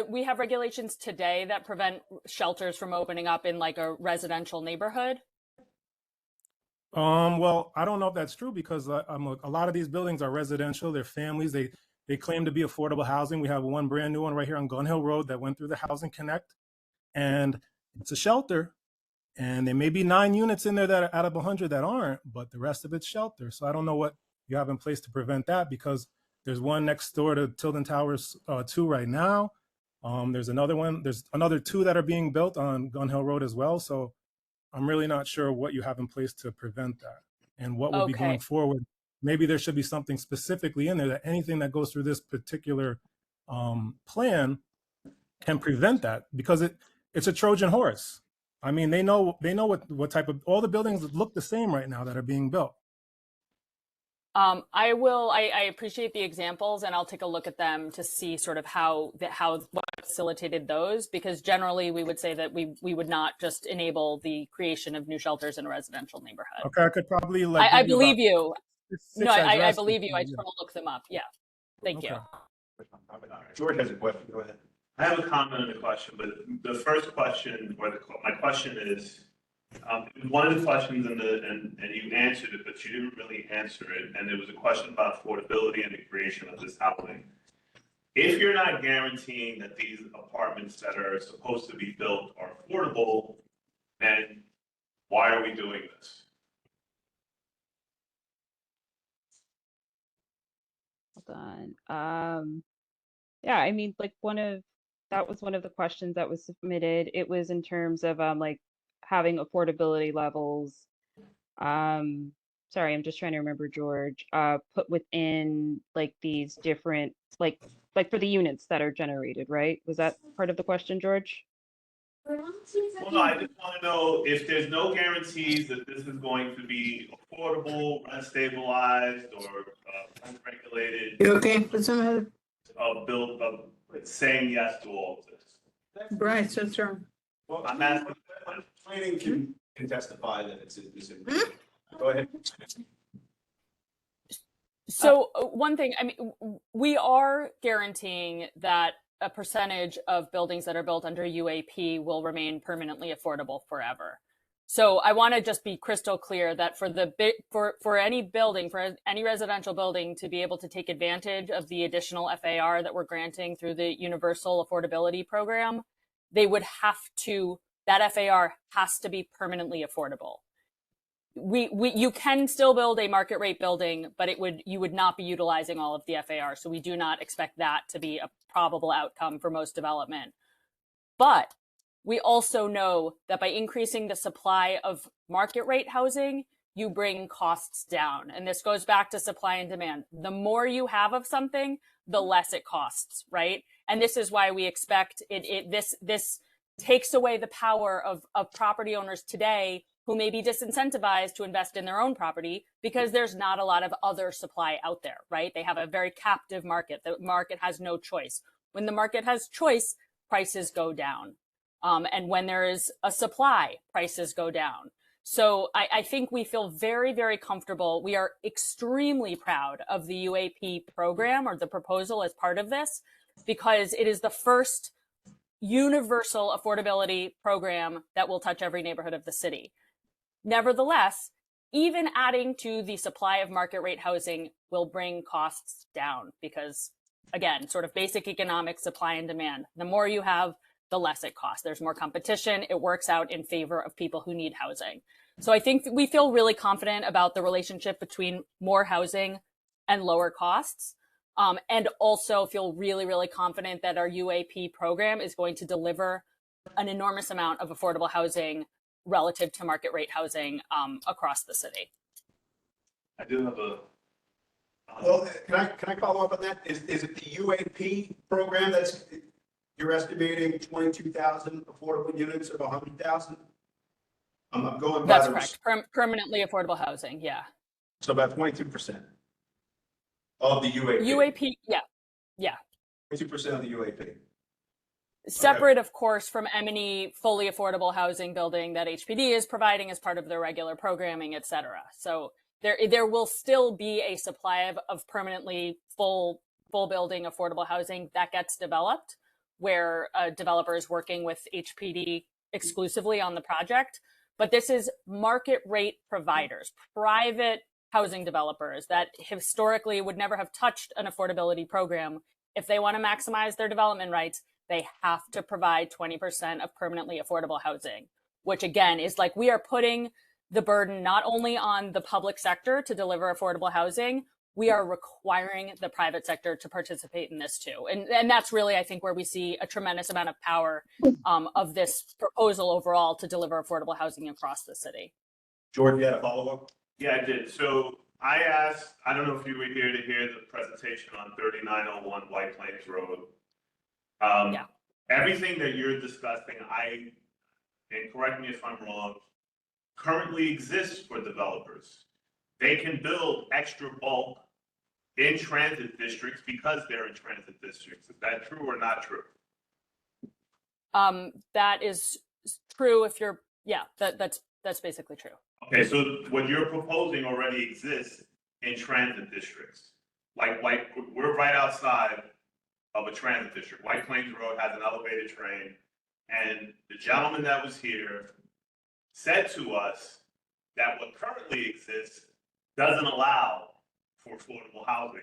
We have regulations today that prevent shelters from opening up in like a residential neighborhood. Well, I don't know if that's true because a lot of these buildings are residential. They're families. They claim to be affordable housing. We have one brand new one right here on Gun Hill Road that went through the Housing Connect, and it's a shelter. And there may be 9 units in there that are out of 100 that aren't, but the rest of it's shelter. So I don't know what you have in place to prevent that, because there's one next door to Tilden Towers 2 right now. There's another one. There's another 2 that are being built on Gun Hill Road as well. So I'm really not sure what you have in place to prevent that and what would be going forward. Maybe there should be something specifically in there that anything that goes through this particular plan can prevent that, because it's a Trojan horse. I mean, they know what type of, all the buildings look the same right now that are being built. I appreciate the examples, and I'll take a look at them to see sort of what facilitated those, because generally we would say that we would not just enable the creation of new shelters in a residential neighborhood. Okay, I could probably like. I give you believe about you. six No, I addresses believe you. for I just want to look them up. Yeah. Thank you. George has a question, go ahead. I have a comment and a question, but the first question, my question is, one of the questions and you answered it, but you didn't really answer it. And there was a question about affordability and the creation of this housing. If you're not guaranteeing that these apartments that are supposed to be built are affordable, then why are we doing this? Hold on. Yeah, I mean, like that was one of the questions that was submitted. It was in terms of like having affordability levels. Sorry, I'm just trying to remember, George, put within like these different like for the units that are generated, right? Was that part of the question, George? Well, no, I just want to know if there's no guarantees that this is going to be affordable, rent stabilized, or rent regulated. You okay? What's the matter? Saying yes to all of this. Bryce, what's wrong? Well, I'm asking. planning can testify that it's go ahead. So one thing, I mean, we are guaranteeing that a percentage of buildings that are built under UAP will remain permanently affordable forever. So I want to just be crystal clear that for any building, for any residential building to be able to take advantage of the additional FAR that we're granting through the Universal Affordability Program, that FAR has to be permanently affordable. You can still build a market rate building, but you would not be utilizing all of the FAR. So we do not expect that to be a probable outcome for most development. But we also know that by increasing the supply of market rate housing, you bring costs down. And this goes back to supply and demand. The more you have of something, the less it costs, right? And this is why we expect this takes away the power of property owners today who may be disincentivized to invest in their own property because there's not a lot of other supply out there, right? They have a very captive market. The market has no choice. When the market has choice, prices go down. And when there is a supply, prices go down. So I think we feel very, very comfortable. We are extremely proud of the UAP program or the proposal as part of this, because it is the first universal affordability program that will touch every neighborhood of the city. Nevertheless, even adding to the supply of market rate housing will bring costs down because, again, sort of basic economics, supply and demand. The more you have, the less it costs. There's more competition. It works out in favor of people who need housing. So I think we feel really confident about the relationship between more housing and lower costs, and also feel really, really confident that our UAP program is going to deliver an enormous amount of affordable housing relative to market rate housing across the city. I do have a. Well, can I follow up on that? Is it the UAP program that's, you're estimating 22,000 affordable units of 100,000? I'm going by That's correct. Permanently affordable housing, yeah. So about 22% of the UAP. UAP, yeah. 22% of the UAP. Separate, of course, from any fully affordable housing building that HPD is providing as part of their regular programming, et cetera. So there will still be a supply of permanently full building affordable housing that gets developed, where a developer is working with HPD exclusively on the project. But this is market rate providers, private housing developers that historically would never have touched an affordability program. If they want to maximize their development rights, they have to provide 20% of permanently affordable housing, which again is like we are putting the burden not only on the public sector to deliver affordable housing, we are requiring the private sector to participate in this too. And that's really, I think, where we see a tremendous amount of power of this proposal overall to deliver affordable housing across the city. George, you had a follow-up? Yeah, I did. So I asked, I don't know if you were here to hear the presentation on 3901 White Plains Road. Yeah. Everything that you're discussing, and correct me if I'm wrong, currently exists for developers. they can build extra bulk in transit districts because they're in transit districts. Is that true or not true? That is true if you're, yeah, that's basically true. Okay, so what you're proposing already exists in transit districts. Like we're right outside of a transit district. White Plains Road has an elevated train, and the gentleman that was here said to us that what currently exists doesn't allow for affordable housing.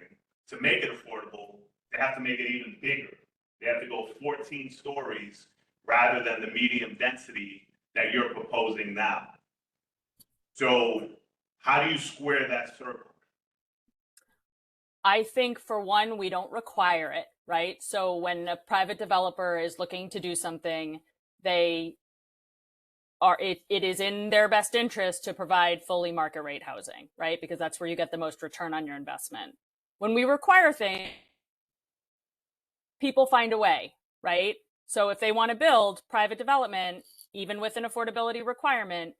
To make it affordable, they have to make it even bigger. They have to go 14 stories rather than the medium density that you're proposing now. So how do you square that circle? I think for one, we don't require it, right? So when a private developer is looking to do something, it is in their best interest to provide fully market rate housing, right? Because that's where you get the most return on your investment. When we require things, people find a way, right? So if they want to build private development, even with an affordability requirement,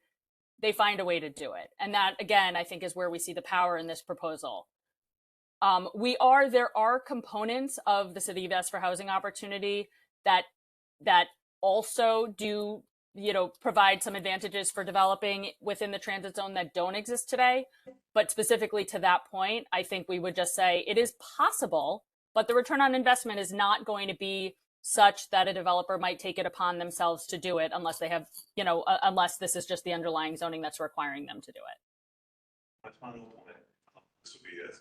they find a way to do it. And that, again, I think is where we see the power in this proposal. There are components of the City of Yes for Housing Opportunity that also do, provide some advantages for developing within the transit zone that don't exist today. But specifically to that point, I think we would just say it is possible, but the return on investment is not going to be such that a developer might take it upon themselves to do it unless they have, unless this is just the underlying zoning that's requiring them to do it. That's my point. This will be it.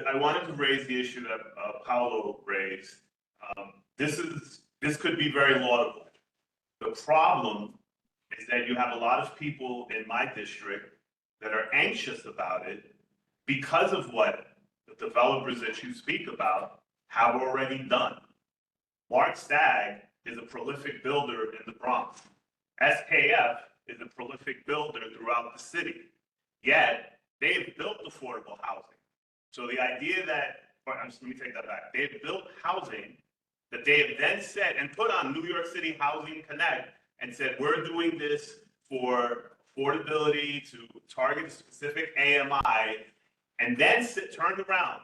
I wanted to raise the issue that Paolo raised. This could be very laudable. The problem is that you have a lot of people in my district that are anxious about it because of what the developers that you speak about have already done. Mark Stagg is a prolific builder in the Bronx. SKF is a prolific builder throughout the city. Yet, they've built affordable housing. So the idea that, let me take that back. They've built housing that they have then said and put on New York City Housing Connect and said, we're doing this for affordability to target a specific AMI, and then turned around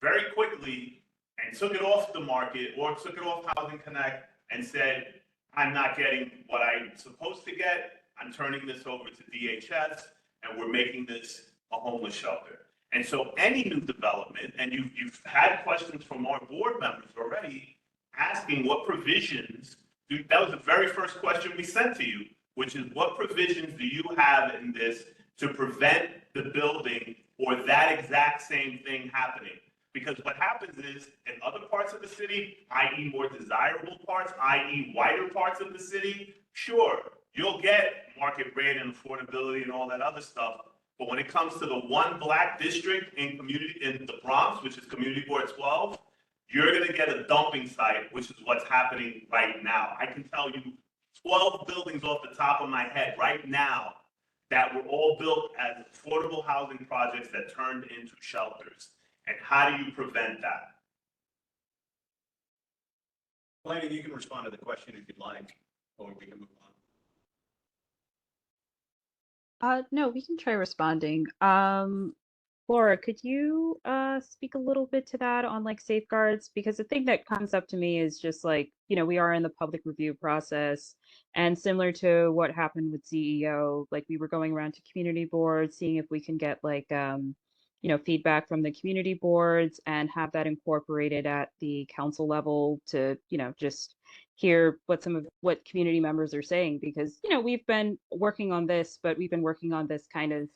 very quickly and took it off the market or took it off Housing Connect and said, I'm not getting what I'm supposed to get. I'm turning this over to DHS, and we're making this a homeless shelter. And so any new development, and you've had questions from our board members already asking what provisions, that was the very first question we sent to you, which is what provisions do you have in this to prevent the building or that exact same thing happening? Because what happens is in other parts of the city, i.e. more desirable parts, i.e. wider parts of the city, sure, you'll get market rate and affordability and all that other stuff. But when it comes to the one black district in the Bronx, which is Community Board 12, you're going to get a dumping site, which is what's happening right now. I can tell you 12 buildings off the top of my head right now that were all built as affordable housing projects that turned into shelters. And how do you prevent that? Planning, you can respond to the question if you'd like, or we can move on. No, we can try responding. Laura, could you speak a little bit to that on like safeguards? Because the thing that comes up to me is just like, we are in the public review process, and similar to what happened with CEO, like we were going around to community boards, seeing if we can get like feedback from the community boards and have that incorporated at the council level to, just hear what community members are saying, because we've been working on this, but we've been working on this kind of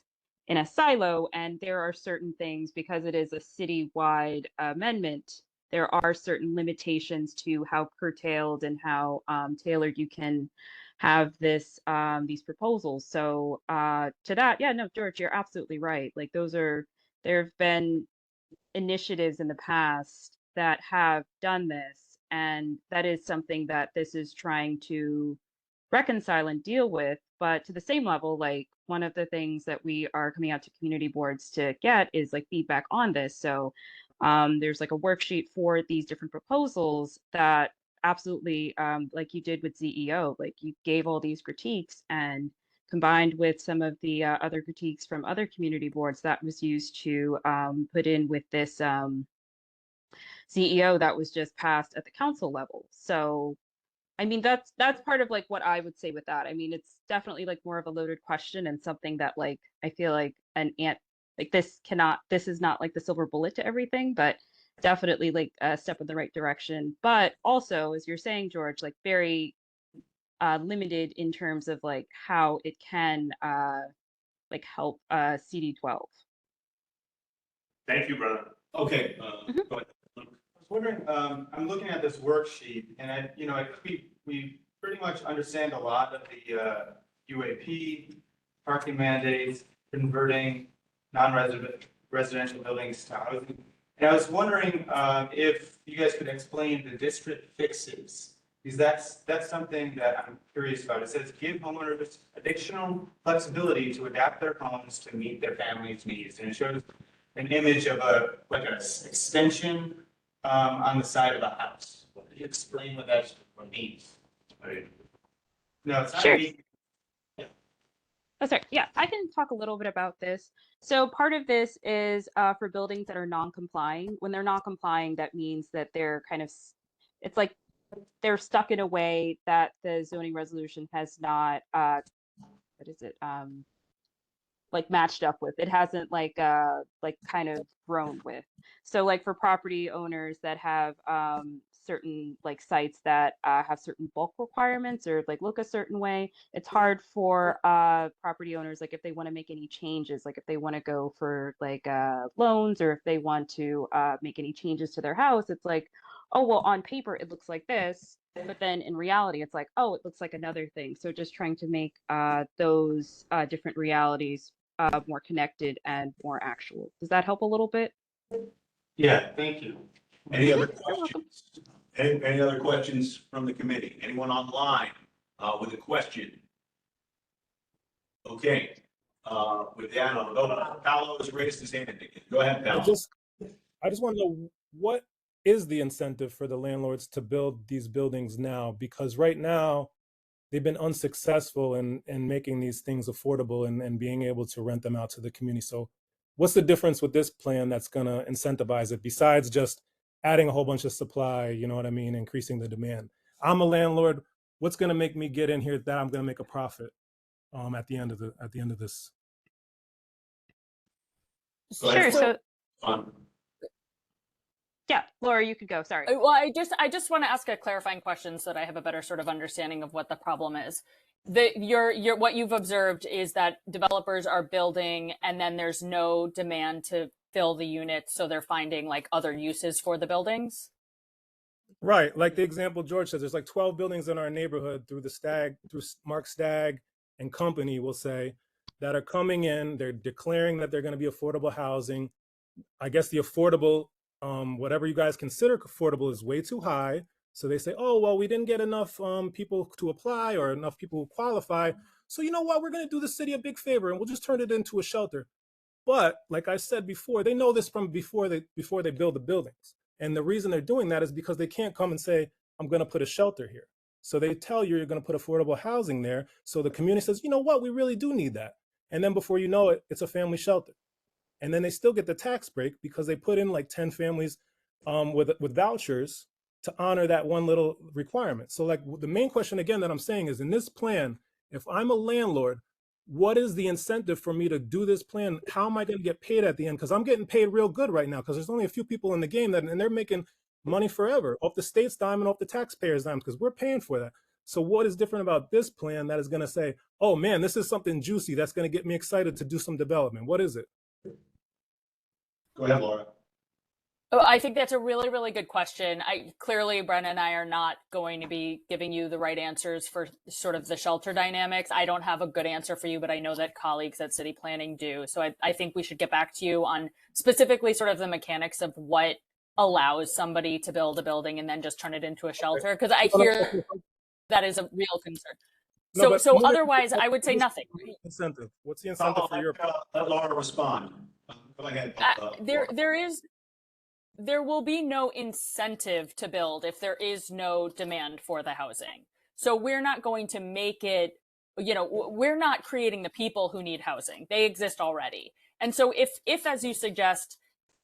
in a silo, and there are certain things, because it is a citywide amendment, there are certain limitations to how curtailed and how tailored you can have these proposals. So to that, yeah, no, George, you're absolutely right. Like there have been initiatives in the past that have done this, and that is something that this is trying to reconcile and deal with. But to the same level, like one of the things that we are coming out to community boards to get is like feedback on this. So there's like a worksheet for these different proposals that absolutely, like you did with CEO, like you gave all these critiques and combined with some of the other critiques from other community boards, that was used to put in with this CEO that was just passed at the council level. So, I mean, that's part of like what I would say with that. I mean, it's definitely like more of a loaded question and something that like I feel like this is not like the silver bullet to everything, but definitely like a step in the right direction. But also, as you're saying, George, like very limited in terms of like how it can like help CD12. Thank you, brother. Okay, go ahead. I was wondering, I'm looking at this worksheet and I think we pretty much understand a lot of the UAP, parking mandates, converting residential buildings to housing. And I was wondering if you guys could explain the district fixes, because that's something that I'm curious about. It says give homeowners additional flexibility to adapt their homes to meet their family's needs, and it shows an image of an extension on the side of a house. Could you explain what that means? No, it's not Sure. me. Oh, sorry. Yeah, I can talk a little bit about this. So part of this is for buildings that are non-complying. When they're not complying, that means that they're kind of, it's like they're stuck in a way that the zoning resolution has not, what is it, like matched up with. It hasn't like kind of grown with. So like for property owners that have certain like sites that have certain bulk requirements or like look a certain way, it's hard for property owners, like if they want to make any changes, like if they want to go for like loans, or if they want to make any changes to their house, it's like, oh well, on paper it looks like this, but then in reality it's like, oh, it looks like another thing. So just trying to make those different realities more connected and more actual. Does that help a little bit? Yeah, thank you. Any other You're welcome. questions? Any other questions from the committee? Anyone online with a question? Okay, with that, I'll go. Paolo has raised his hand again. Go ahead, I Paolo. just want to know, what is the incentive for the landlords to build these buildings now? Because right now they've been unsuccessful in making these things affordable and being able to rent them out to the community. So what's the difference with this plan that's going to incentivize it, besides just adding a whole bunch of supply, you know what I mean, increasing the demand? I'm a landlord. What's going to make me get in here that I'm going to make a profit at the end of this? Sure. So Fun. yeah, Laura, you could go. Sorry. Well, I just want to ask a clarifying question so that I have a better sort of understanding of what the problem is. What you've observed is that developers are building and then there's no demand to fill the units, so they're finding like other uses for the buildings. Right, like the example George says, there's like 12 buildings in our neighborhood through Mark Stagg and company, will say, that are coming in. They're declaring that they're going to be affordable housing. I guess the affordable, whatever you guys consider affordable, is way too high. So they say, oh, well, we didn't get enough people to apply or enough people who qualify. So you know what? We're going to do the city a big favor and we'll just turn it into a shelter. But like I said before, they know this from before they build the buildings. And the reason they're doing that is because they can't come and say, I'm going to put a shelter here. So they tell you you're going to put affordable housing there. So the community says, you know what? We really do need that. And then before you know it, it's a family shelter. And then they still get the tax break because they put in like 10 families with vouchers to honor that one little requirement. So like the main question again that I'm saying is, in this plan, if I'm a landlord, what is the incentive for me to do this plan? How am I going to get paid at the end? Because I'm getting paid real good right now, because there's only a few people in the game and they're making money forever off the state's dime and off the taxpayers' dime, because we're paying for that. So what is different about this plan that is going to say, oh man, this is something juicy that's going to get me excited to do some development? What is it? Go ahead, Laura. Oh, I think that's a really, really good question. Clearly, Brenna and I are not going to be giving you the right answers for sort of the shelter dynamics. I don't have a good answer for you, but I know that colleagues at City Planning do. So I think we should get back to you on specifically sort of the mechanics of what allows somebody to build a building and then just turn it into a shelter, because I hear that is a real concern. No, so otherwise, I would say nothing. Incentive. What's the incentive for your? Let Laura respond. Go ahead. There will be no incentive to build if there is no demand for the housing. So we're not going to make it we're not creating the people who need housing. They exist already. And so if as you suggest,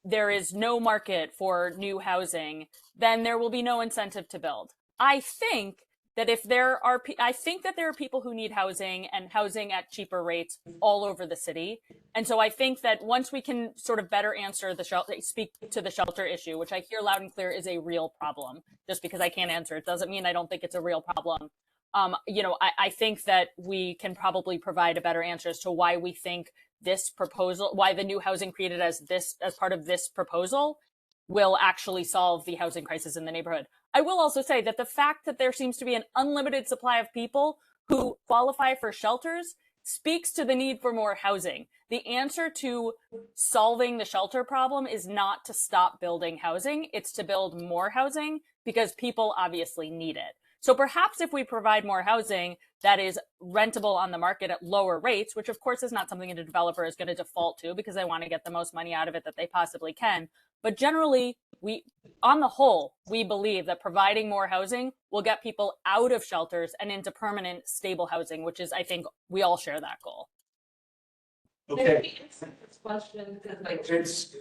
there is no market for new housing, then there will be no incentive to build. I think that there are people who need housing and housing at cheaper rates all over the city. And so I think that once we can sort of better speak to the shelter issue, which I hear loud and clear is a real problem, just because I can't answer it doesn't mean I don't think it's a real problem. I think that we can probably provide a better answer as to why we think this proposal, why the new housing created as part of this proposal will actually solve the housing crisis in the neighborhood. I will also say that the fact that there seems to be an unlimited supply of people who qualify for shelters speaks to the need for more housing. The answer to solving the shelter problem is not to stop building housing, it's to build more housing because people obviously need it. So perhaps if we provide more housing that is rentable on the market at lower rates, which of course is not something that a developer is going to default to because they want to get the most money out of it that they possibly can. But generally, on the whole, we believe that providing more housing will get people out of shelters and into permanent, stable housing, which is, I think, we all share that goal. Okay. This question, because like, It's, his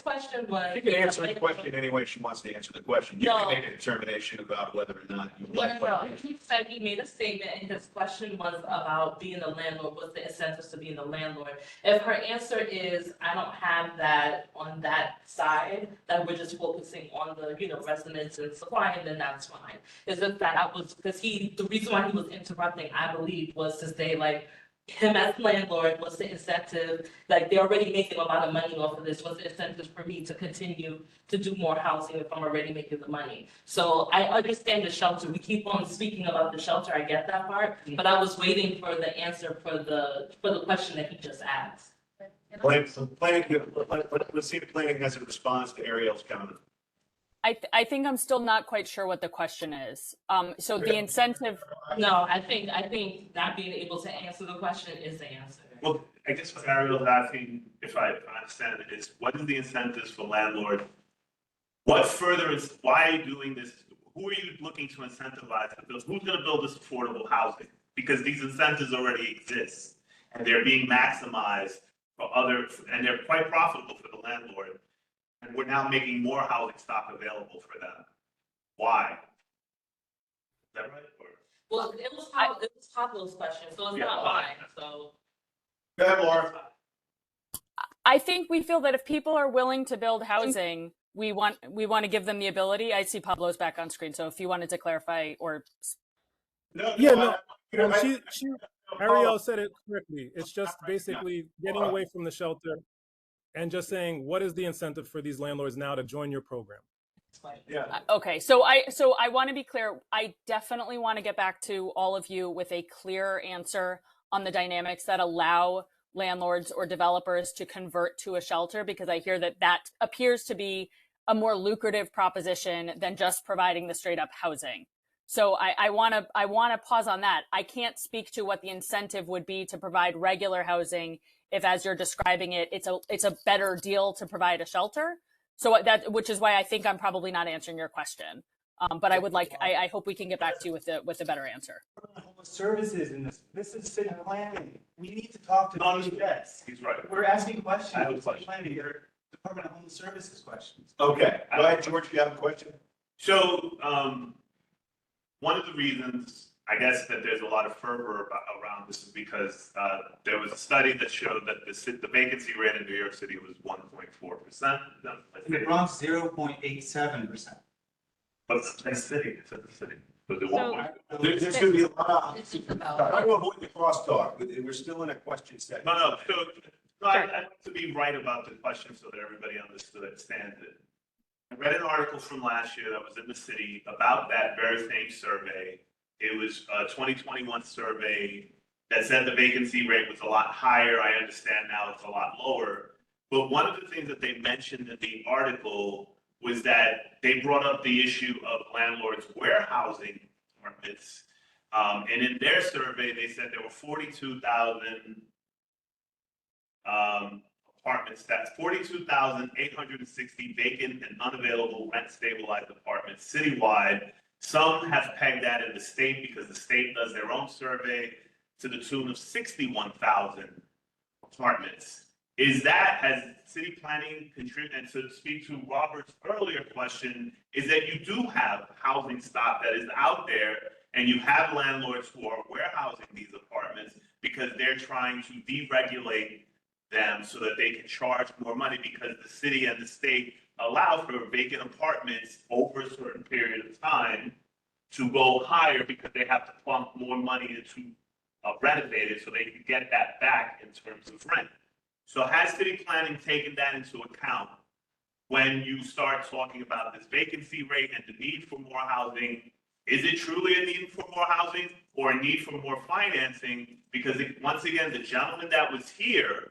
question was. you can answer the question any way she wants to answer the question. You can No. make a determination about whether or not you like. No. He said he made a statement and his question was about being the landlord, what's the incentives to being the landlord? If her answer is, I don't have that on that side, that we're just focusing on the, residents and supplying, then that's fine. It's just that the reason why he was interrupting, I believe, was to say like, him as landlord, what's the incentive? Like, they're already making a lot of money off of this. What's the incentive for me to continue to do more housing if I'm already making the money? So I understand the shelter. We keep on speaking about the shelter. I get that part, but I was waiting for the answer for the question that he just asked. Let's see if planning has a response to Ariel's comment. I think I'm still not quite sure what the question is. So the incentive. No, I think not being able to answer the question is the answer. Well, I guess what Ariel's asking, if I understand it, is what is the incentives for landlord? What further is, why are you doing this? Who are you looking to incentivize to build? Who's going to build this affordable housing? Because these incentives already exist and they're being maximized for and they're quite profitable for the landlord. And we're now making more housing stock available for them. Why? Is that right? Or? Well, it was Pablo's question, so it's not mine. So. Go ahead, Laura. I think we feel that if people are willing to build housing, we want to give them the ability. I see Pablo's back on screen, so if you wanted to clarify or. Ariel said it correctly. It's just basically getting away from the shelter and just saying, what is the incentive for these landlords now to join your program? Yeah. Okay, so I want to be clear. I definitely want to get back to all of you with a clear answer on the dynamics that allow landlords or developers to convert to a shelter, because I hear that appears to be a more lucrative proposition than just providing the straight up housing. So I want to pause on that. I can't speak to what the incentive would be to provide regular housing if, as you're describing it, it's a better deal to provide a shelter. So which is why I think I'm probably not answering your question. But I hope we can get back to you with a better answer. Homeless services in this is city planning. We need to talk to BxCB12. He's right. We're asking questions. I have a question. Planning, your Department of Homeless Services questions. Okay, go ahead, George, you have a question? So, one of the reasons, I guess, that there's a lot of fervor around this is because there was a study that showed that the vacancy rate in New York City was 1.4%. In the Bronx, 0.87%. But it's the city, it's the city. But the So- 1.4. There's going to be a lot It's of, just about. try to avoid the crosstalk, we're still in a question segment. No. So I'd like to be right about the question so that everybody understands it. I read an article from last year that was in the city about that very same survey. It was a 2021 survey that said the vacancy rate was a lot higher. I understand now it's a lot lower. But one of the things that they mentioned in the article was that they brought up the issue of landlords warehousing apartments. And in their survey, they said there were 42,000 apartments. That's 42,860 vacant and unavailable rent stabilized apartments citywide. Some have pegged that in the state because the state does their own survey to the tune of 61,000 apartments. Has city planning contributed, and to speak to Robert's earlier question, is that you do have housing stock that is out there and you have landlords who are warehousing these apartments because they're trying to deregulate them so that they can charge more money because the city and the state allow for vacant apartments over a certain period of time to go higher because they have to pump more money into renovate it so they can get that back in terms of rent. So has city planning taken that into account when you start talking about this vacancy rate and the need for more housing? Is it truly a need for more housing or a need for more financing? Because once again, the gentleman that was here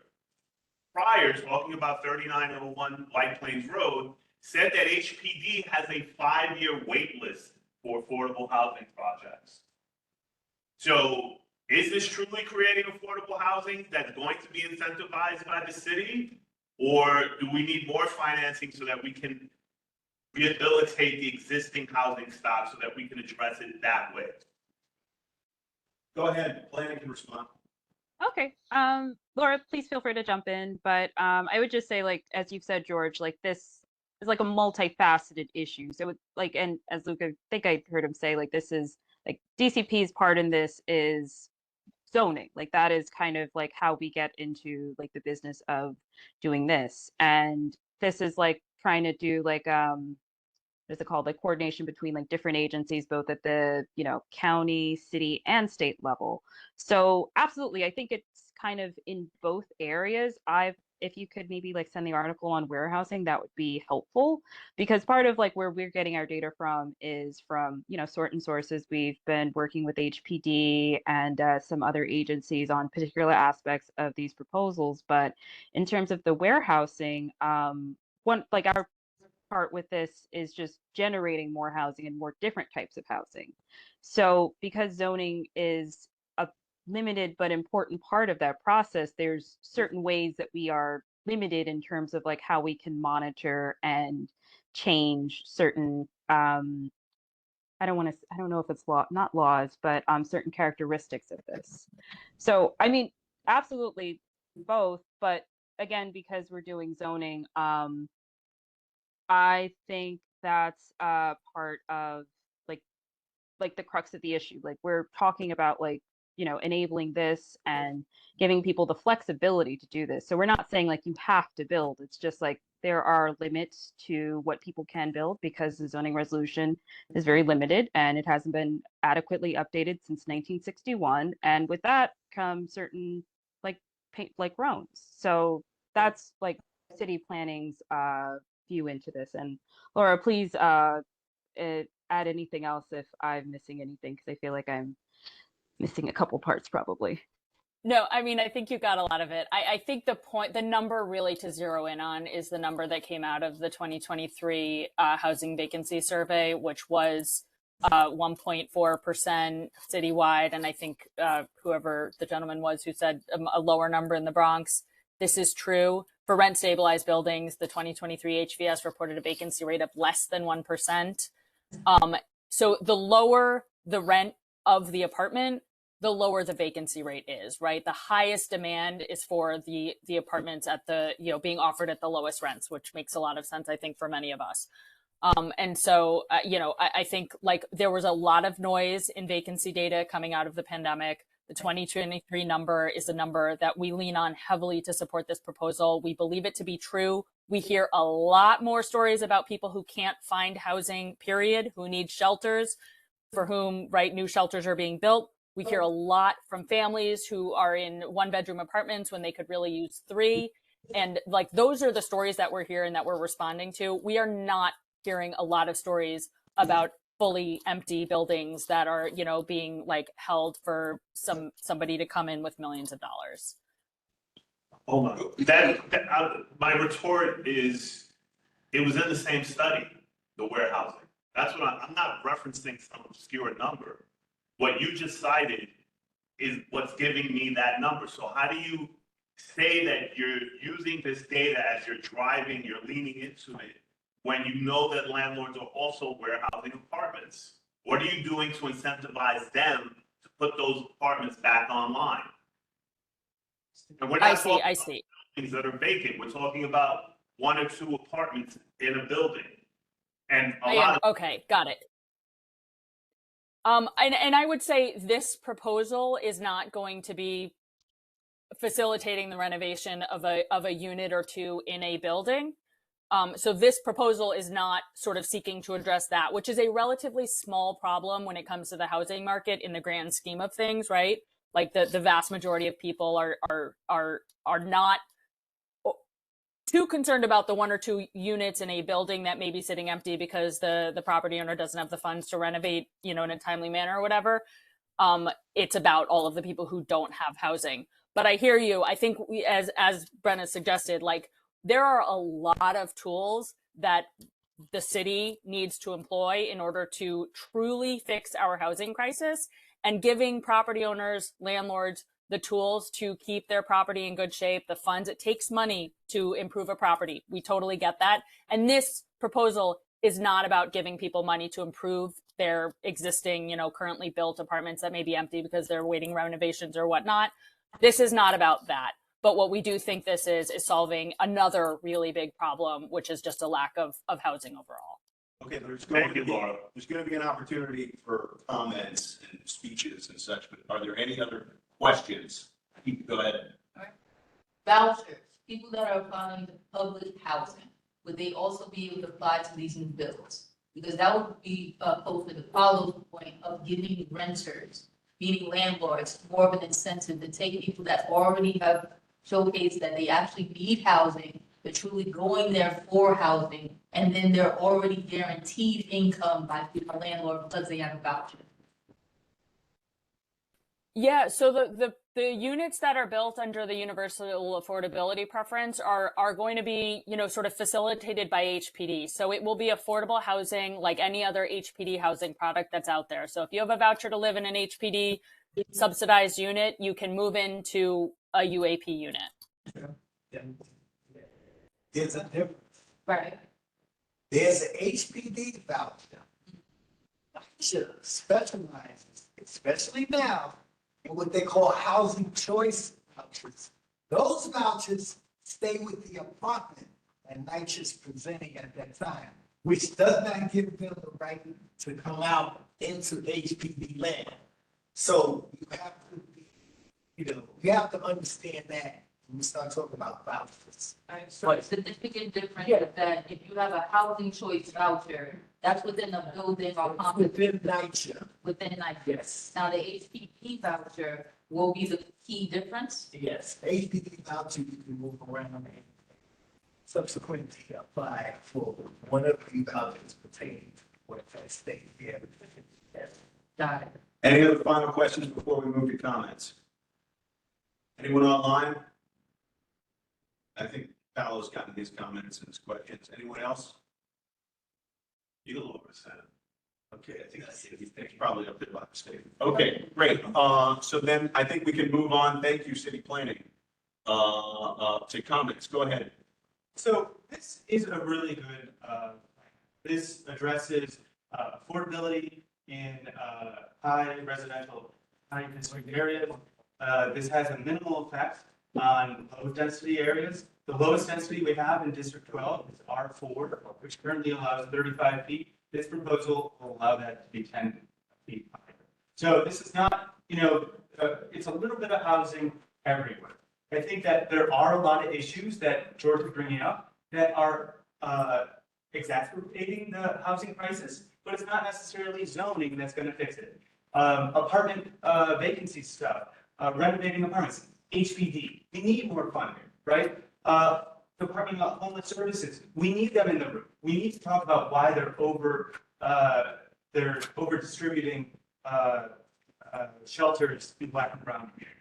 prior talking about 3901 White Plains Road said that HPD has a 5-year wait list for affordable housing projects. So is this truly creating affordable housing that's going to be incentivized by the city? Or do we need more financing so that we can rehabilitate the existing housing stock so that we can address it that way? Go ahead, planning can respond. Okay. Laura, please feel free to jump in. But I would just say, like, as you've said, George, like this is like a multifaceted issue. So like, and as Luke, I think I heard him say, like, this is like DCP's part in this is zoning. Like that is kind of like how we get into like the business of doing this. And this is like trying to do like what is it called, like coordination between like different agencies, both at the, you know, county, city, and state level. So absolutely, I think it's kind of in both areas. If you could maybe like send the article on warehousing, that would be helpful, because part of like where we're getting our data from is from, you know, certain sources. We've been working with HPD and some other agencies on particular aspects of these proposals. But in terms of the warehousing, one, like our part with this is just generating more housing and more different types of housing. So because zoning is a limited but important part of that process, there's certain ways that we are limited in terms of like how we can monitor and change certain I don't know if it's not laws, but certain characteristics of this. So I mean, absolutely both, but again, because we're doing zoning, I think that's part of like the crux of the issue. Like we're talking about like, you know, enabling this and giving people the flexibility to do this. So we're not saying like you have to build. It's just like there are limits to what people can build because the zoning resolution is very limited and it hasn't been adequately updated since 1961. And with that come certain like like rounds. So that's like city planning's view into this. And Laura, please add anything else if I'm missing anything, because I feel like I'm missing a couple parts probably. No, I mean, I think you got a lot of it. I think the number really to zero in on is the number that came out of the 2023 housing vacancy survey, which was 1.4% citywide. And I think whoever the gentleman was who said a lower number in the Bronx. This is true. For rent stabilized buildings, the 2023 HVS reported a vacancy rate of less than 1%. So the lower the rent of the apartment, the lower the vacancy rate is, right? The highest demand is for the apartments at the, you know, being offered at the lowest rents, which makes a lot of sense, I think, for many of us. And so, you know, I think like there was a lot of noise in vacancy data coming out of the pandemic. The 2023 number is a number that we lean on heavily to support this proposal. We believe it to be true. We hear a lot more stories about people who can't find housing, period, who need shelters, for whom, right, new shelters are being built. We hear a lot from families who are in 1-bedroom apartments when they could really use 3. And like, those are the stories that we're hearing, that we're responding to. We are not hearing a lot of stories about fully empty buildings that are, you know, being like held for somebody to come in with millions of dollars. Hold on. My retort is, it was in the same study, the warehousing. That's what I'm not referencing some obscure number. What you just cited is what's giving me that number. So how do you say that you're using this data as you're driving, you're leaning into it, when you know that landlords are also warehousing apartments? What are you doing to incentivize them to put those apartments back online? And we're I not see, talking I about see. buildings that are vacant. We're talking about 1 or 2 apartments in a building. And a lot of Okay, got it. And I would say this proposal is not going to be facilitating the renovation of a unit or two in a building. So this proposal is not sort of seeking to address that, which is a relatively small problem when it comes to the housing market in the grand scheme of things, right? Like the vast majority of people are not too concerned about the 1 or 2 units in a building that may be sitting empty because the property owner doesn't have the funds to renovate, in a timely manner or whatever. It's about all of the people who don't have housing. But I hear you. I think as Brenna suggested, like there are a lot of tools that the city needs to employ in order to truly fix our housing crisis, and giving property owners, landlords, the tools to keep their property in good shape, the funds. It takes money to improve a property. We totally get that. And this proposal is not about giving people money to improve their existing, currently built apartments that may be empty because they're waiting renovations or whatnot. This is not about that. But what we do think this is solving another really big problem, which is just a lack of housing overall. Okay, there's Thank you, Laura. going to be an opportunity for comments and speeches and such, but are there any other questions? Go ahead. Vouchers, people that are applying to public housing, would they also be able to apply to these new builds? Because that would be hopefully the follow point of giving renters, meaning landlords, more of an incentive to take people that already have showcased that they actually need housing, they're truly going there for housing, and then they're already guaranteed income by the landlord because they have a voucher. Yeah, so the units that are built under the universal affordability preference are going to be, sort of facilitated by HPD. So it will be affordable housing like any other HPD housing product that's out there. So if you have a voucher to live in an HPD subsidized unit, you can move into a UAP unit. There's a difference. Right. There's an HPD voucher. Voucher specializes, especially now, in what they call housing choice vouchers. Those vouchers stay with the apartment that NYCHA's presenting at that time, which does not give them the right to come out into HPD land. So you have to be, you have to understand that when we start talking about vouchers. So the significant difference is that if you have a housing choice voucher, that's within a building or complex. Within NYCHA. Within NYCHA. Yes. Now, the HPP voucher will be the key difference. Yes, HPD voucher, you can move around and subsequently apply for one of the vouchers pertaining to what I stated here. Yes. Got it. Any other final questions before we move to comments? Anyone online? I think Paolo's gotten his comments and his questions. Anyone else? you can lower that. Okay, I think he's probably up there by mistake. Okay, great. So then I think we can move on. Thank you, City Planning. To comments, go ahead. So this is a really good, this addresses affordability in high residential, high constrained areas. This has a minimal effect on low density areas. The lowest density we have in District 12 is R4, which currently allows 35 feet. This proposal will allow that to be 10 feet higher. So this is not, it's a little bit of housing everywhere. I think that there are a lot of issues that George is bringing up that are exacerbating the housing crisis, but it's not necessarily zoning that's going to fix it. Apartment vacancy stuff, renovating apartments, HPD. We need more funding, right? Department of Homeless Services. We need them in the room. We need to talk about why they're over distributing shelters in Black and brown communities.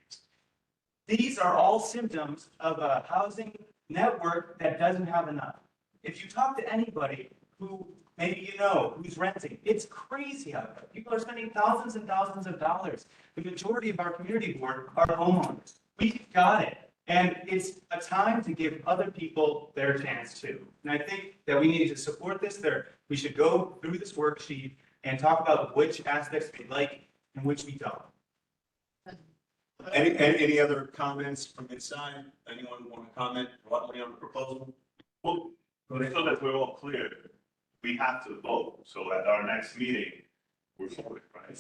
These are all symptoms of a housing network that doesn't have enough. If you talk to anybody who maybe who's renting, it's crazy out there. People are spending thousands and thousands of dollars. The majority of our community board are homeowners. We've got it. And it's a time to give other people their chance too. And I think that we need to support this. We should go through this worksheet and talk about which aspects we like and which we don't. Any other comments from inside? Anyone want to comment broadly on the proposal? Well, so that we're all clear, we have to vote, so at our next meeting, we're voting, right?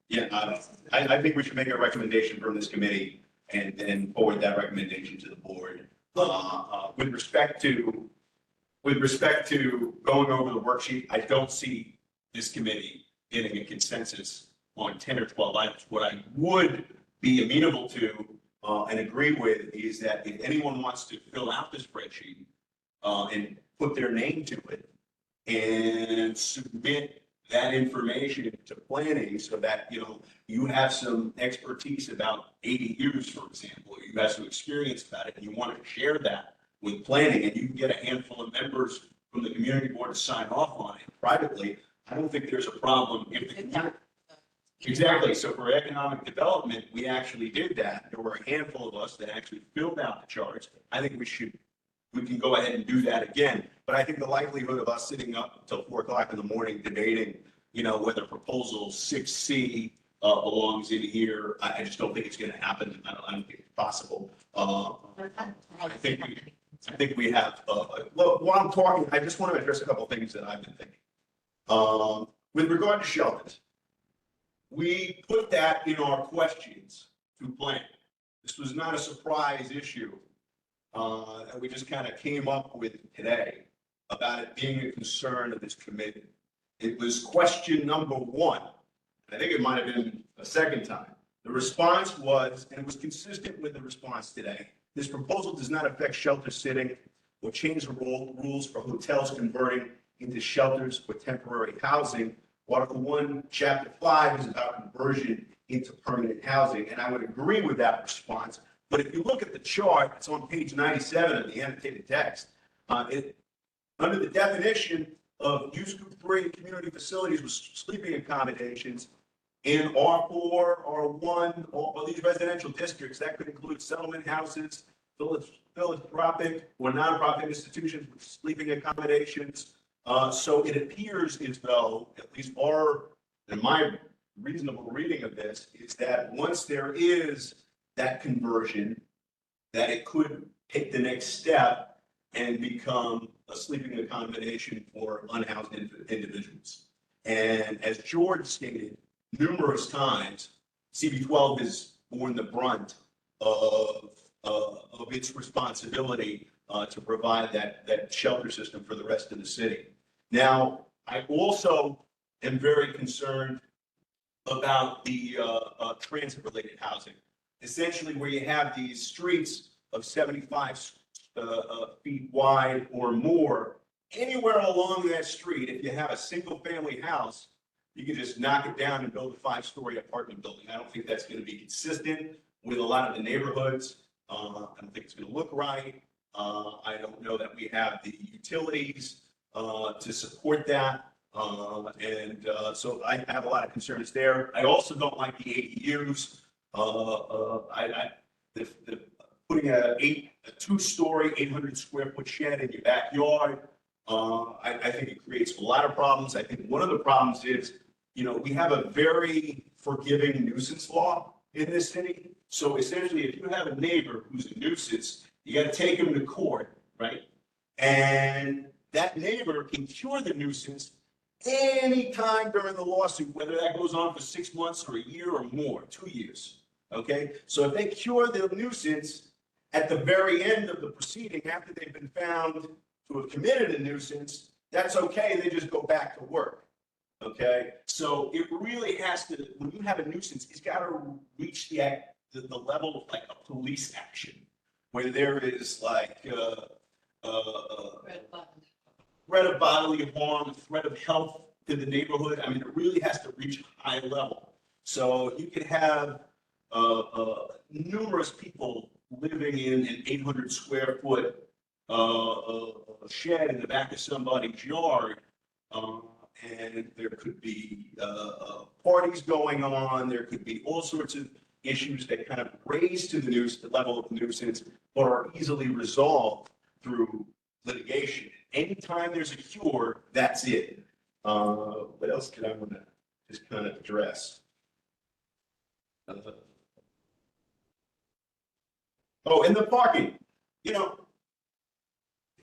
Yeah, I think we should make a recommendation from this committee and then forward that recommendation to the board. With respect to going over the worksheet, I don't see this committee getting a consensus on 10 or 12 items. What I would be amenable to and agree with is that if anyone wants to fill out the spreadsheet and put their name to it and submit that information to planning so that, you know, you have some expertise about ADUs, for example, or you have some experience about it and you want to share that with planning and you can get a handful of members from the community board to sign off on it privately, I don't think there's a problem if the Exactly. So for economic development, we actually did that. There were a handful of us that actually filled out the charts. I think we can go ahead and do that again. But I think the likelihood of us sitting up until 4 o'clock in the morning debating, you know, whether proposal 6C belongs in here, I just don't think it's going to happen. I don't think it's possible. I think we have, well, while I'm talking, I just want to address a couple of things that I've been thinking. With regard to shelters, we put that in our questions to plan. This was not a surprise issue that we just kind of came up with today about it being a concern of this committee. It was question number 1. I think it might have been a second time. The response was, and it was consistent with the response today, this proposal does not affect shelter sitting or change the rules for hotels converting into shelters or temporary housing. Article 1, Chapter 5 is about conversion into permanent housing, and I would agree with that response. But if you look at the chart, it's on page 97 of the annotated text. Under the definition of use group 3 community facilities with sleeping accommodations in R4, R1, all these residential districts, that could include settlement houses, philanthropic or nonprofit institutions with sleeping accommodations. So it appears as though, at least in my reasonable reading of this, is that once there is that conversion, that it could take the next step and become a sleeping accommodation for unhoused individuals. And as George stated numerous times, CB12 has borne the brunt of its responsibility to provide that shelter system for the rest of the city. Now, I also am very concerned about the transit-related housing. Essentially, where you have these streets of 75 feet wide or more, anywhere along that street, if you have a single-family house, you can just knock it down and build a 5-story apartment building. I don't think that's going to be consistent with a lot of the neighborhoods. I don't think it's going to look right. I don't know that we have the utilities to support that. So I have a lot of concerns there. I also don't like the ADUs. Putting a 2-story, 800 square foot shed in your backyard, I think it creates a lot of problems. I think one of the problems is, you know, we have a very forgiving nuisance law in this city. So essentially, if you have a neighbor who's a nuisance, you got to take him to court, right? And that neighbor can cure the nuisance anytime during the lawsuit, whether that goes on for 6 months or a year or more, 2 years. Okay, so if they cure the nuisance at the very end of the proceeding, after they've been found to have committed a nuisance, that's okay. They just go back to work. Okay, so it really has to, when you have a nuisance, it's got to reach the level of like a police action, where there is like threat of bodily harm, threat of health to the neighborhood. I mean, it really has to reach a high level. So you could have numerous people living in an 800 square foot shed in the back of somebody's yard, and there could be parties going on. There could be all sorts of issues that kind of raise to the level of nuisance, but are easily resolved through litigation. Anytime there's a cure, that's it. What else did I want to just kind of address? Oh, and the parking, you know,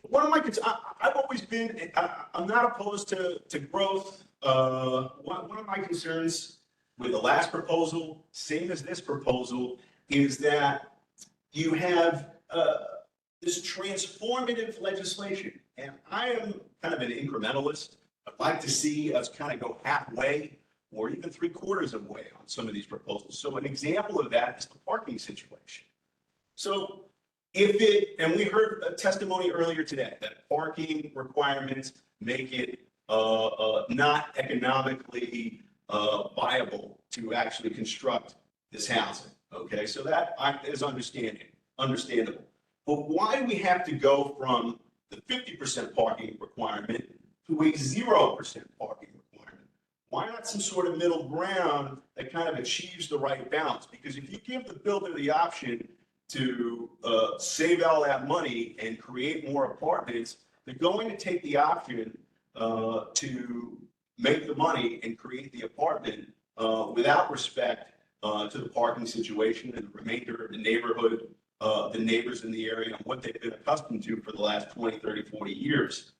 one of my, I've always been, I'm not opposed to growth. One of my concerns with the last proposal, same as this proposal, is that you have this transformative legislation. And I am kind of an incrementalist. I'd like to see us kind of go halfway or even 3/4 of the way on some of these proposals. So an example of that is the parking situation. So if it, and we heard a testimony earlier today that parking requirements make it not economically viable to actually construct this housing. Okay, so that is understandable. But why do we have to go from the 50% parking requirement to a 0% parking requirement? Why not some sort of middle ground that kind of achieves the right balance? Because if you give the builder the option to save all that money and create more apartments, they're going to take the option to make the money and create the apartment without respect to the parking situation and the remainder of the neighborhood, the neighbors in the area, and what they've been accustomed to for the last 20, 30, 40 years.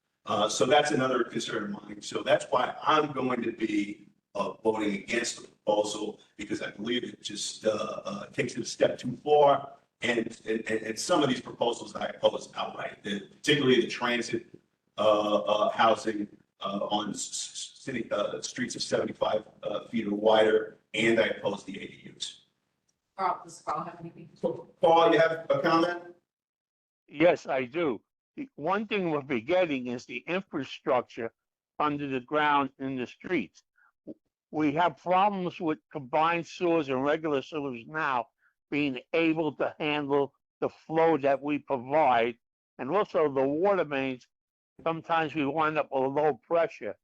So that's another concern of mine. So that's why I'm going to be voting against the proposal, because I believe it just takes it a step too far. And some of these proposals I oppose outright, particularly the transit housing on city streets of 75 feet or wider, and I oppose the ADUs. Does Carl have anything? So, Paul, you have a comment? Yes, I do. The one thing we're forgetting is the infrastructure under the ground in the streets. We have problems with combined sewers and regular sewers now being able to handle the flow that we provide. And also the water mains, sometimes we wind up with low pressure.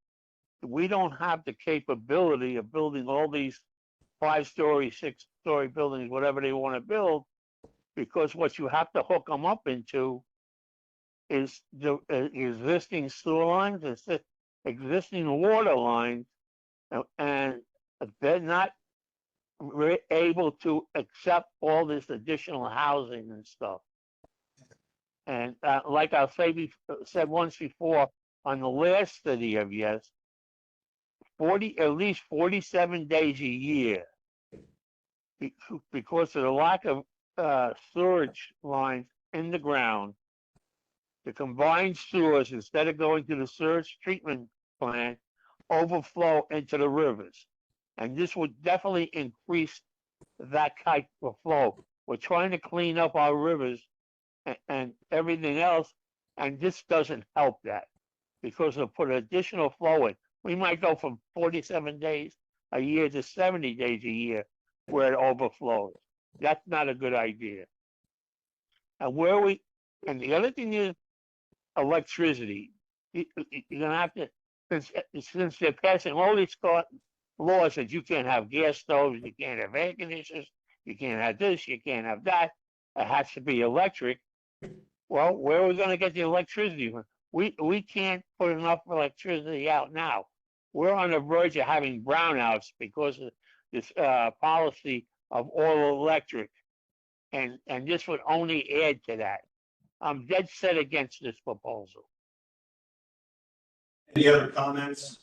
We don't have the capability of building all these 5-story, 6-story buildings, whatever they want to build, because what you have to hook them up into is the existing sewer lines, existing water lines, and they're not able to accept all this additional housing and stuff. And like I said once before, on the last study of yes, at least 47 days a year, because of the lack of sewage lines in the ground, the combined sewers, instead of going to the sewage treatment plant, overflow into the rivers. And this would definitely increase that type of flow. We're trying to clean up our rivers and everything else, and this doesn't help that, because it'll put additional flow in. We might go from 47 days a year to 70 days a year where it overflows. That's not a good idea. And the other thing is electricity. You're gonna have to, since they're passing all these laws that you can't have gas stoves, you can't have air conditioners, you can't have this, you can't have that. It has to be electric. Well, where are we going to get the electricity from? We can't put enough electricity out now. We're on the verge of having brownouts because of this policy of all electric, and this would only add to that. I'm dead set against this proposal. Any other comments?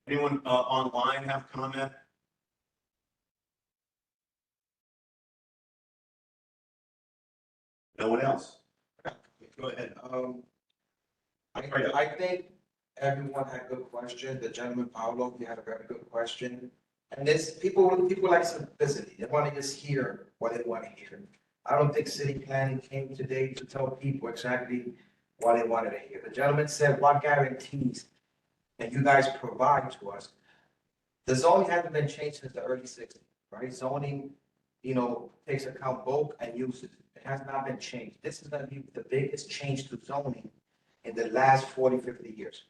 Anyone online have a comment? No one else? Go ahead. I think everyone had a good question. The gentleman Paolo, you had a very good question. And this people like simplicity. They want to just hear what they want to hear. I don't think city planning came today to tell people exactly what they wanted to hear. The gentleman said, what guarantees that you guys provide to us? The zoning hasn't been changed since the early 60s, right? Zoning, takes account bulk and uses. It has not been changed. This is going to be the biggest change to zoning in the last 40, 50 years.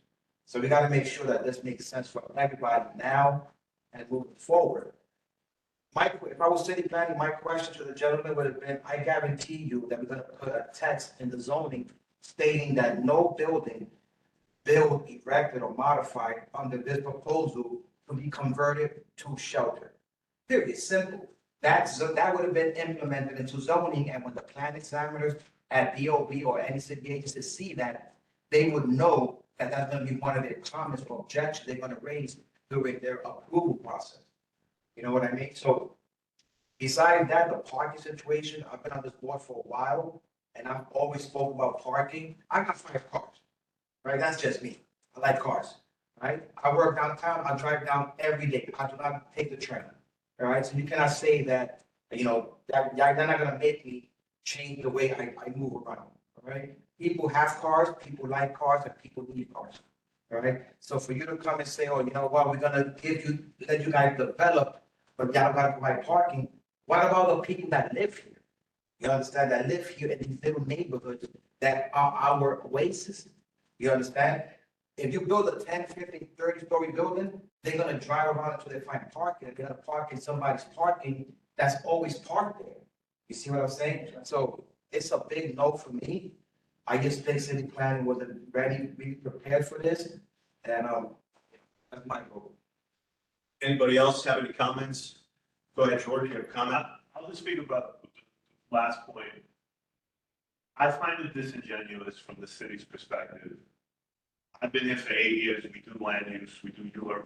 So we got to make sure that this makes sense for everybody now and moving forward. If I was city planning, my question to the gentleman would have been, I guarantee you that we're going to put a text in the zoning stating that no building built, erected, or modified under this proposal to be converted to shelter. Period, simple. That would have been implemented into zoning, and when the plan examiners at BOB or any city agency see that, they would know that that's gonna be one of their comments or objections they're gonna raise during their approval process. You know what I mean? So besides that, the parking situation, I've been on this board for a while, and I've always spoke about parking. I got 5 cars, right? That's just me. I like cars, right? I work downtown, I drive down every day. I do not take the train, all right? So you cannot say that, you know, that they're not gonna make me change the way I move around, all right? People have cars, people like cars, and people need cars, all right? So for you to come and say, oh, you know what, we're gonna let you guys develop, but y'all gotta provide parking. What about the people that live here? You understand, that live here in these little neighborhoods that are our oasis? You understand? If you build a 10, 15, 30-story building, they're gonna drive around until they find parking. They're gonna park in somebody's parking that's always parked there. You see what I'm saying? So it's a big no for me. I just think city planning wasn't ready, be prepared for this, and that's my goal. Anybody else have any comments? Go ahead, George, you have a comment? I'll just speak about the last point. I find it disingenuous from the city's perspective. I've been here for 8 years. We do land use, we do UR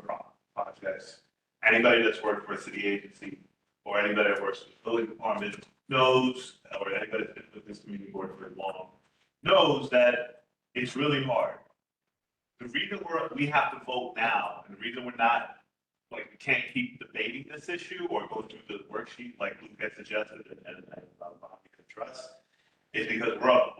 projects. Anybody that's worked for a city agency or anybody that works with the building department knows, or anybody that's been with this community board for long, knows that it's really hard. The reason we have to vote now, and the reason we're not, like, we can't keep debating this issue or go through the worksheet like Luke had suggested and Bobby could trust, is because we're up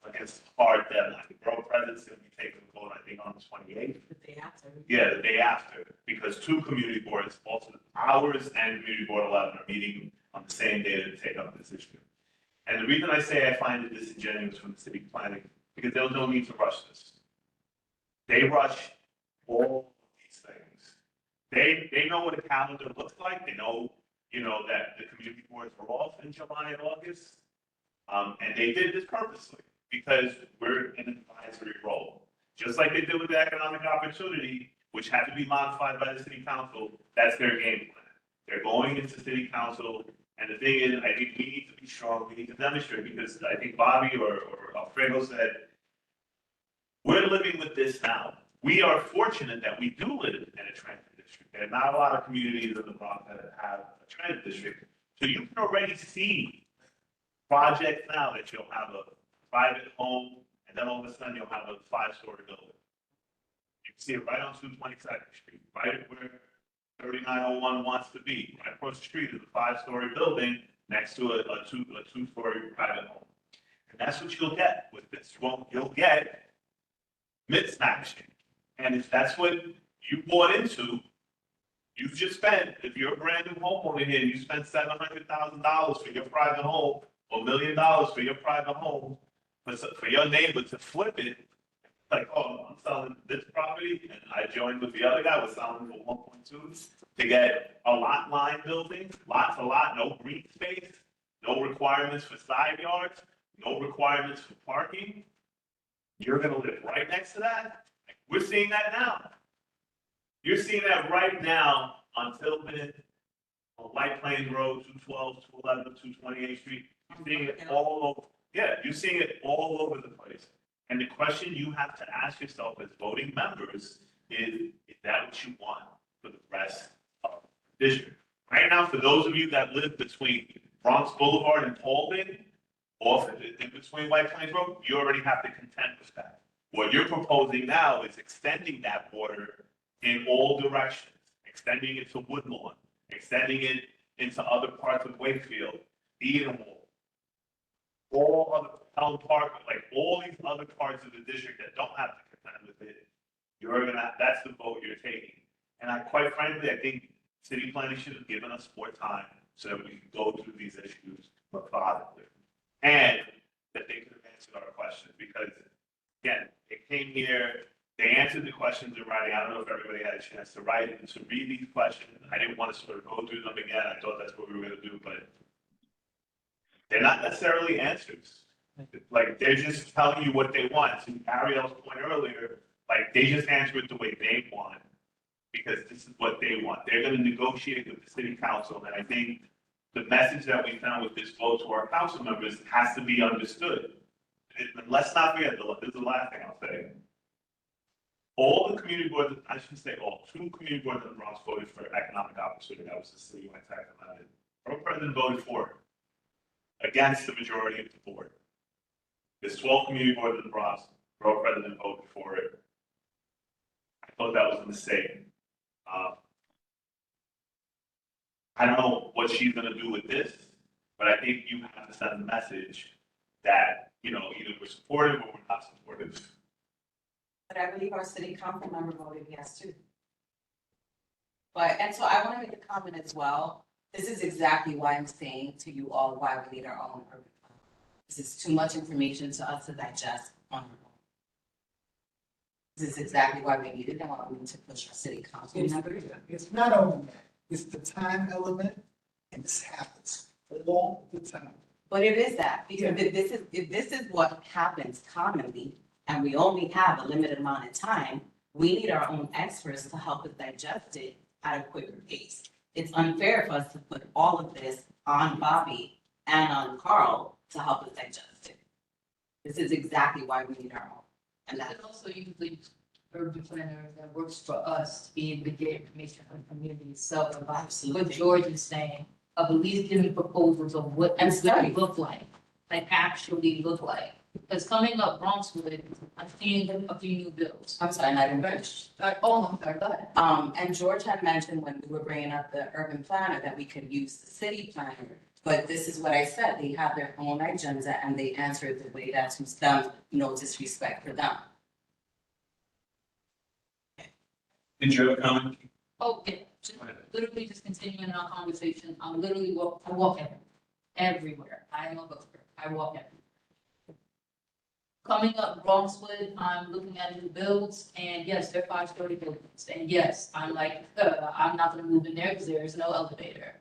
against hard deadline. The borough president's going to be taking a vote, I think, on the 28th. The day after. Yeah, the day after, because 2 community boards, also ours and Community Board 11, are meeting on the same day to take up this issue. And the reason I say I find it disingenuous from the city planning, because there's no need to rush this. They rush all of these things. They know what a calendar looks like. They know, that the community boards are off in July and August. And they did this purposely because we're in an advisory role. Just like they did with the economic opportunity, which had to be modified by the city council, that's their game plan. They're going into city council, and the thing is, I think we need to be strong, we need to demonstrate, because I think Bobby or Alfredo said, we're living with this now. We are fortunate that we do live in a transit district. There are not a lot of communities in the Bronx that have a transit district. So you can already see projects now that you'll have a private home, and then all of a sudden you'll have a 5-story building. You can see it right on 222nd Street, right where 3901 wants to be. Right across the street is a 5-story building next to a 2-story private home. And that's what you'll get with this. You'll get mismatching. And if that's what you bought into, you've just spent, if you're a brand new homeowner here, you spent $700,000 for your private home, or $1 million for your private home, for your neighbor to flip it, like, oh, I'm selling this property, and I joined with the other guy, we're selling for 1.2, to get a lot line building, lot to lot, no green space, no requirements for side yards, no requirements for parking. You're gonna live right next to that? We're seeing that now. You're seeing that right now on Tillman, on White Plains Road, 212, 211, 228th Street. You're seeing it all over. Yeah, you're seeing it all over the place. And the question you have to ask yourself as voting members is that what you want for the rest of the district? Right now, for those of you that live between Bronx Boulevard and Paulding, off in between White Plains Road, you already have to contend with that. What you're proposing now is extending that border in all directions, extending it to Woodlawn, extending it into other parts of Wakefield, Edenwald, all other Elm Park, like all these other parts of the district that don't have to contend with it. That's the vote you're taking. And quite frankly, I think city planning should have given us more time so that we can go through these issues methodically. And that they could have answered our questions, because again, they came here, they answered the questions in writing. I don't know if everybody had a chance to write and to read these questions. I didn't want to sort of go through them again. I thought that's what we were going to do, but they're not necessarily answers. Like, they're just telling you what they want. To Ariel's point earlier, like, they just answer it the way they want, because this is what they want. They're gonna negotiate with the city council, and I think the message that we found with this vote to our council members has to be understood. And let's not forget, this is the last thing I'll say. All the community boards, I shouldn't say all, 2 community boards in the Bronx voted for economic opportunity. That was the citywide tax amendment. Borough president voted for it, against the majority of the board. There's 12 community boards in the Bronx, borough president voted for it. I thought that was a mistake. I don't know what she's gonna do with this, but I think you have to send a message that, either we're supportive or we're not supportive. But I believe our city council member voted yes too. But, and so I want to make a comment as well. This is exactly why I'm saying to you all why we need our own urban plan. This is too much information to us to digest on our own. This is exactly why we need it and why we need to push our city council members. It's not only that, it's the time element, and this happens all the time. But it is that, because if this is what happens commonly, and we only have a limited amount of time, we need our own experts to help us digest it at a quicker pace. It's unfair for us to put all of this on Bobby and on Carl to help us digest it. This is exactly why we need our own. And And that's also usually urban planner that works for us to be able to get information from communities. So about what George is saying, of at least giving proposals of what it's gonna look like actually look like. Because coming up Bronxwood, I'm seeing a few new bills. I'm sorry, I didn't finish. Oh, I'm sorry, go ahead. And George had mentioned when we were bringing up the urban planner that we could use the city planner. But this is what I said, they have their own agenda and they answer it the way that suits them, no disrespect for them. Did you have a comment? Oh, yeah, literally just continuing our conversation, I'm literally I walk everywhere. I am a booker, I walk everywhere. Coming up Bronxwood, I'm looking at new builds, and yes, they're 5-story buildings, and yes, I'm like, I'm not gonna move in there because there is no elevator.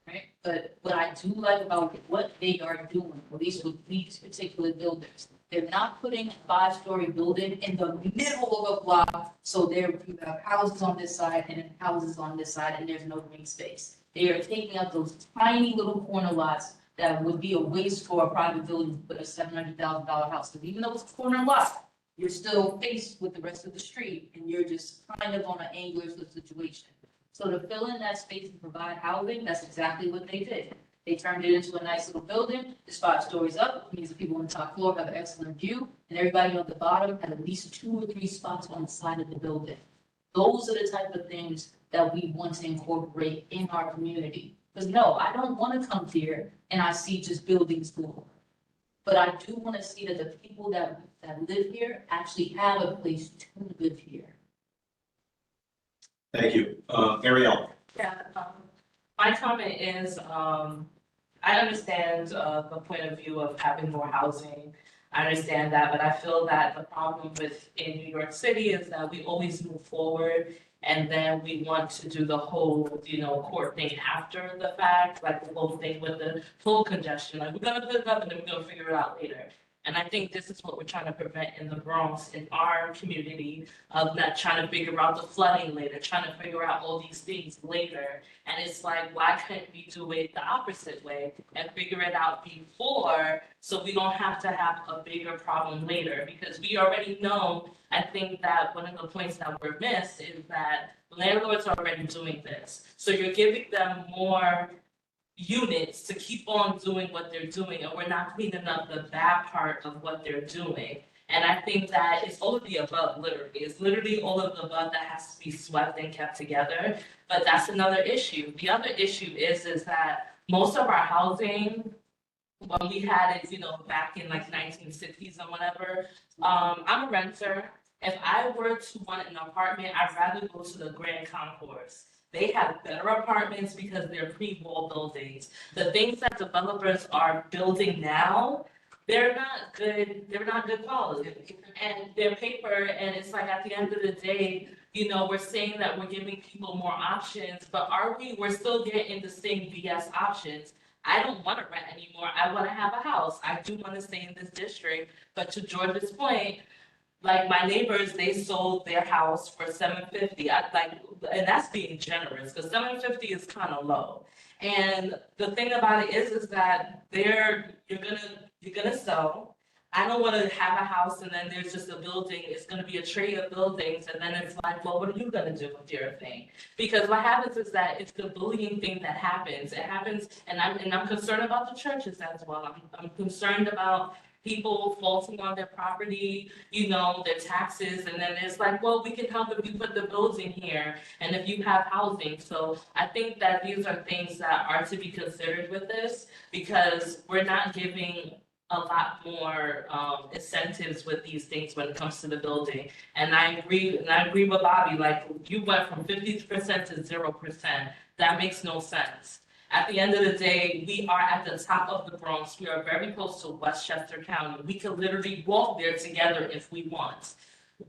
Right, but what I do like about what they are doing, at least with these particular builders, they're not putting a 5-story building in the middle of a block, so you have houses on this side and then houses on this side, and there's no green space. They are taking up those tiny little corner lots that would be a waste for a private building to put a $700,000 house, because even though it's a corner lot, you're still faced with the rest of the street, and you're just kind of on an angular situation. So to fill in that space and provide housing, that's exactly what they did. They turned it into a nice little building. It's 5 stories up, which means the people on the top floor have an excellent view, and everybody on the bottom had at least 2 or 3 spots on the side of the building. Those are the type of things that we want to incorporate in our community. Because no, I don't want to come here and I see just buildings galore. But I do want to see that the people that live here actually have a place to live here. Thank you. Ariel? Yeah, my comment is, I understand, the point of view of having more housing. I understand that, but I feel that the problem in New York City is that we always move forward and then we want to do the whole, court thing after the fact, like the whole thing with the full congestion, like we're gonna put it up and then we're gonna figure it out later. And I think this is what we're trying to prevent in the Bronx, in our community, of not trying to figure out the flooding later, trying to figure out all these things later. And it's like, why couldn't we do it the opposite way and figure it out before, so we don't have to have a bigger problem later? Because we already know, I think that one of the points that were missed is that landlords are already doing this. So you're giving them more units to keep on doing what they're doing, and we're not cleaning up the bad part of what they're doing. And I think that it's all of the above, literally. It's literally all of the above that has to be swept and kept together. But that's another issue. The other issue is that most of our housing, when we had it, back in like 1960s or whatever, I'm a renter. If I were to want an apartment, I'd rather go to the Grand Concourse. They have better apartments because they're pre-wall buildings. The things that developers are building now, they're not good quality. And they're paper, and it's like at the end of the day, we're saying that we're giving people more options, but we're still getting the same BS options. I don't want to rent anymore. I want to have a house. I do want to stay in this district. But to George's point, like my neighbors, they sold their house for $750. I like, and that's being generous because $750 is kind of low. And the thing about it is that you're gonna sell. I don't want to have a house and then there's just a building. It's gonna be a tree of buildings, and then it's like, well, what are you gonna do with your thing? Because what happens is that it's the bullying thing that happens. It happens, and I'm concerned about the churches as well. I'm concerned about people faulting on their property, their taxes, and then it's like, well, we can help if you put the building here and if you have housing. So I think that these are things that are to be considered with this because we're not giving a lot more incentives with these things when it comes to the building. And I agree with Bobby, like you went from 50% to 0%. That makes no sense. At the end of the day, we are at the top of the Bronx. We are very close to Westchester County. We could literally walk there together if we want.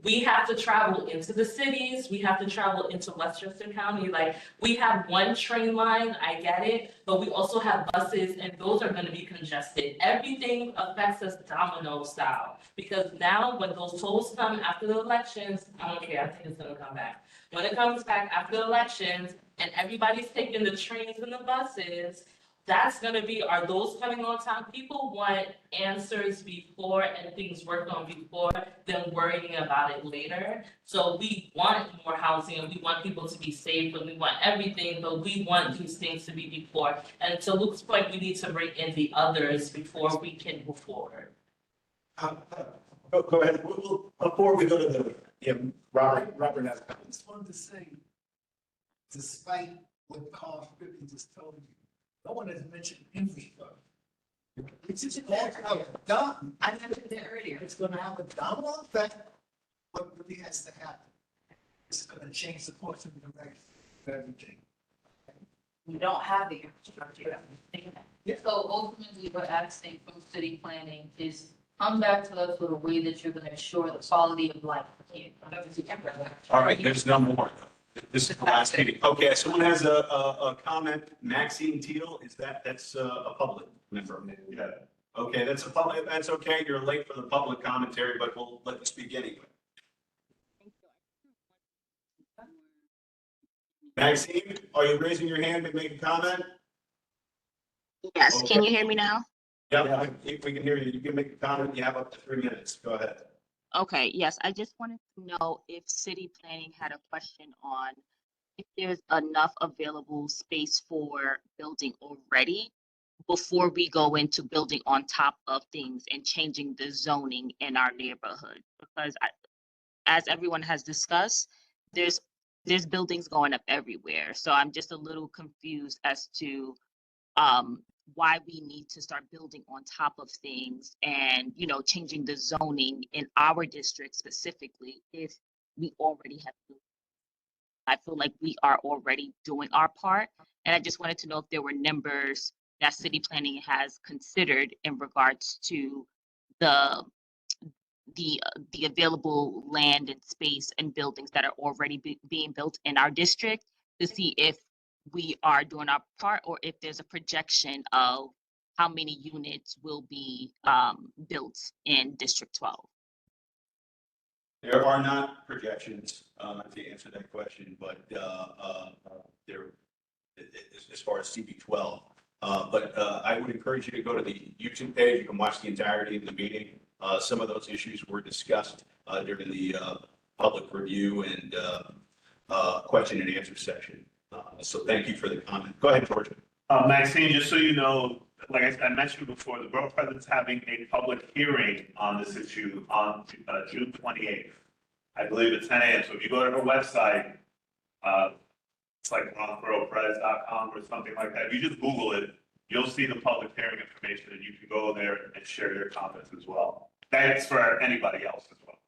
We have to travel into the cities. We have to travel into Westchester County. Like, we have one train line, I get it, but we also have buses, and those are going to be congested. Everything affects us domino style. Because now, when those tolls come after the elections, I don't care, I think it's going to come back. When it comes back after the elections, and everybody's taking the trains and the buses, that's gonna be, are those coming on time? People want answers before and things worked on before than worrying about it later. So we want more housing and we want people to be safe and we want everything, but we want these things to be before. And to Luke's point, we need to bring in the others before we can move forward. Go ahead. Before we go to Robert has. I just wanted to say, despite what Carl Griffin just told you, no one has mentioned infrastructure. It's just going to have a done. I mentioned it earlier. It's going to have a domino effect. What really has to happen? It's going to change the course of direction of everything. We don't have the infrastructure. So ultimately, we're asking from city planning is come back to us with a way that you're gonna ensure the quality of life. All right, there's no more. This is the last meeting. Okay, someone has a comment. Maxine Teal, that's a public member? Yeah. Okay, that's okay. You're late for the public commentary, but we'll let you speak anyway. Maxine, are you raising your hand to make a comment? Yes, Okay. can you hear me now? Yeah, if we can hear you, you can make a comment. You have up to 3 minutes. Go ahead. Okay, yes, I just wanted to know if city planning had a question on if there's enough available space for building already before we go into building on top of things and changing the zoning in our neighborhood. Because as everyone has discussed, there's buildings going up everywhere. So I'm just a little confused as to why we need to start building on top of things and, changing the zoning in our district specifically if we already have. I feel like we are already doing our part. And I just wanted to know if there were numbers that city planning has considered in regards to the available land and space and buildings that are already being built in our district to see if we are doing our part or if there's a projection of how many units will be built in District 12. There are not projections to answer that question, but there, as far as CB12. But I would encourage you to go to the YouTube page. You can watch the entirety of the meeting. Some of those issues were discussed during the public review and question and answer session. So thank you for the comment. Go ahead, George. Maxine, just so you know, like I mentioned before, the borough president's having a public hearing on this issue on June 28th. I believe at 10 a.m. So if you go to her website, it's like ronboroughpres.com or something like that. If you just Google it, you'll see the public hearing information and you can go there and share your comments as well. That's for anybody else as well.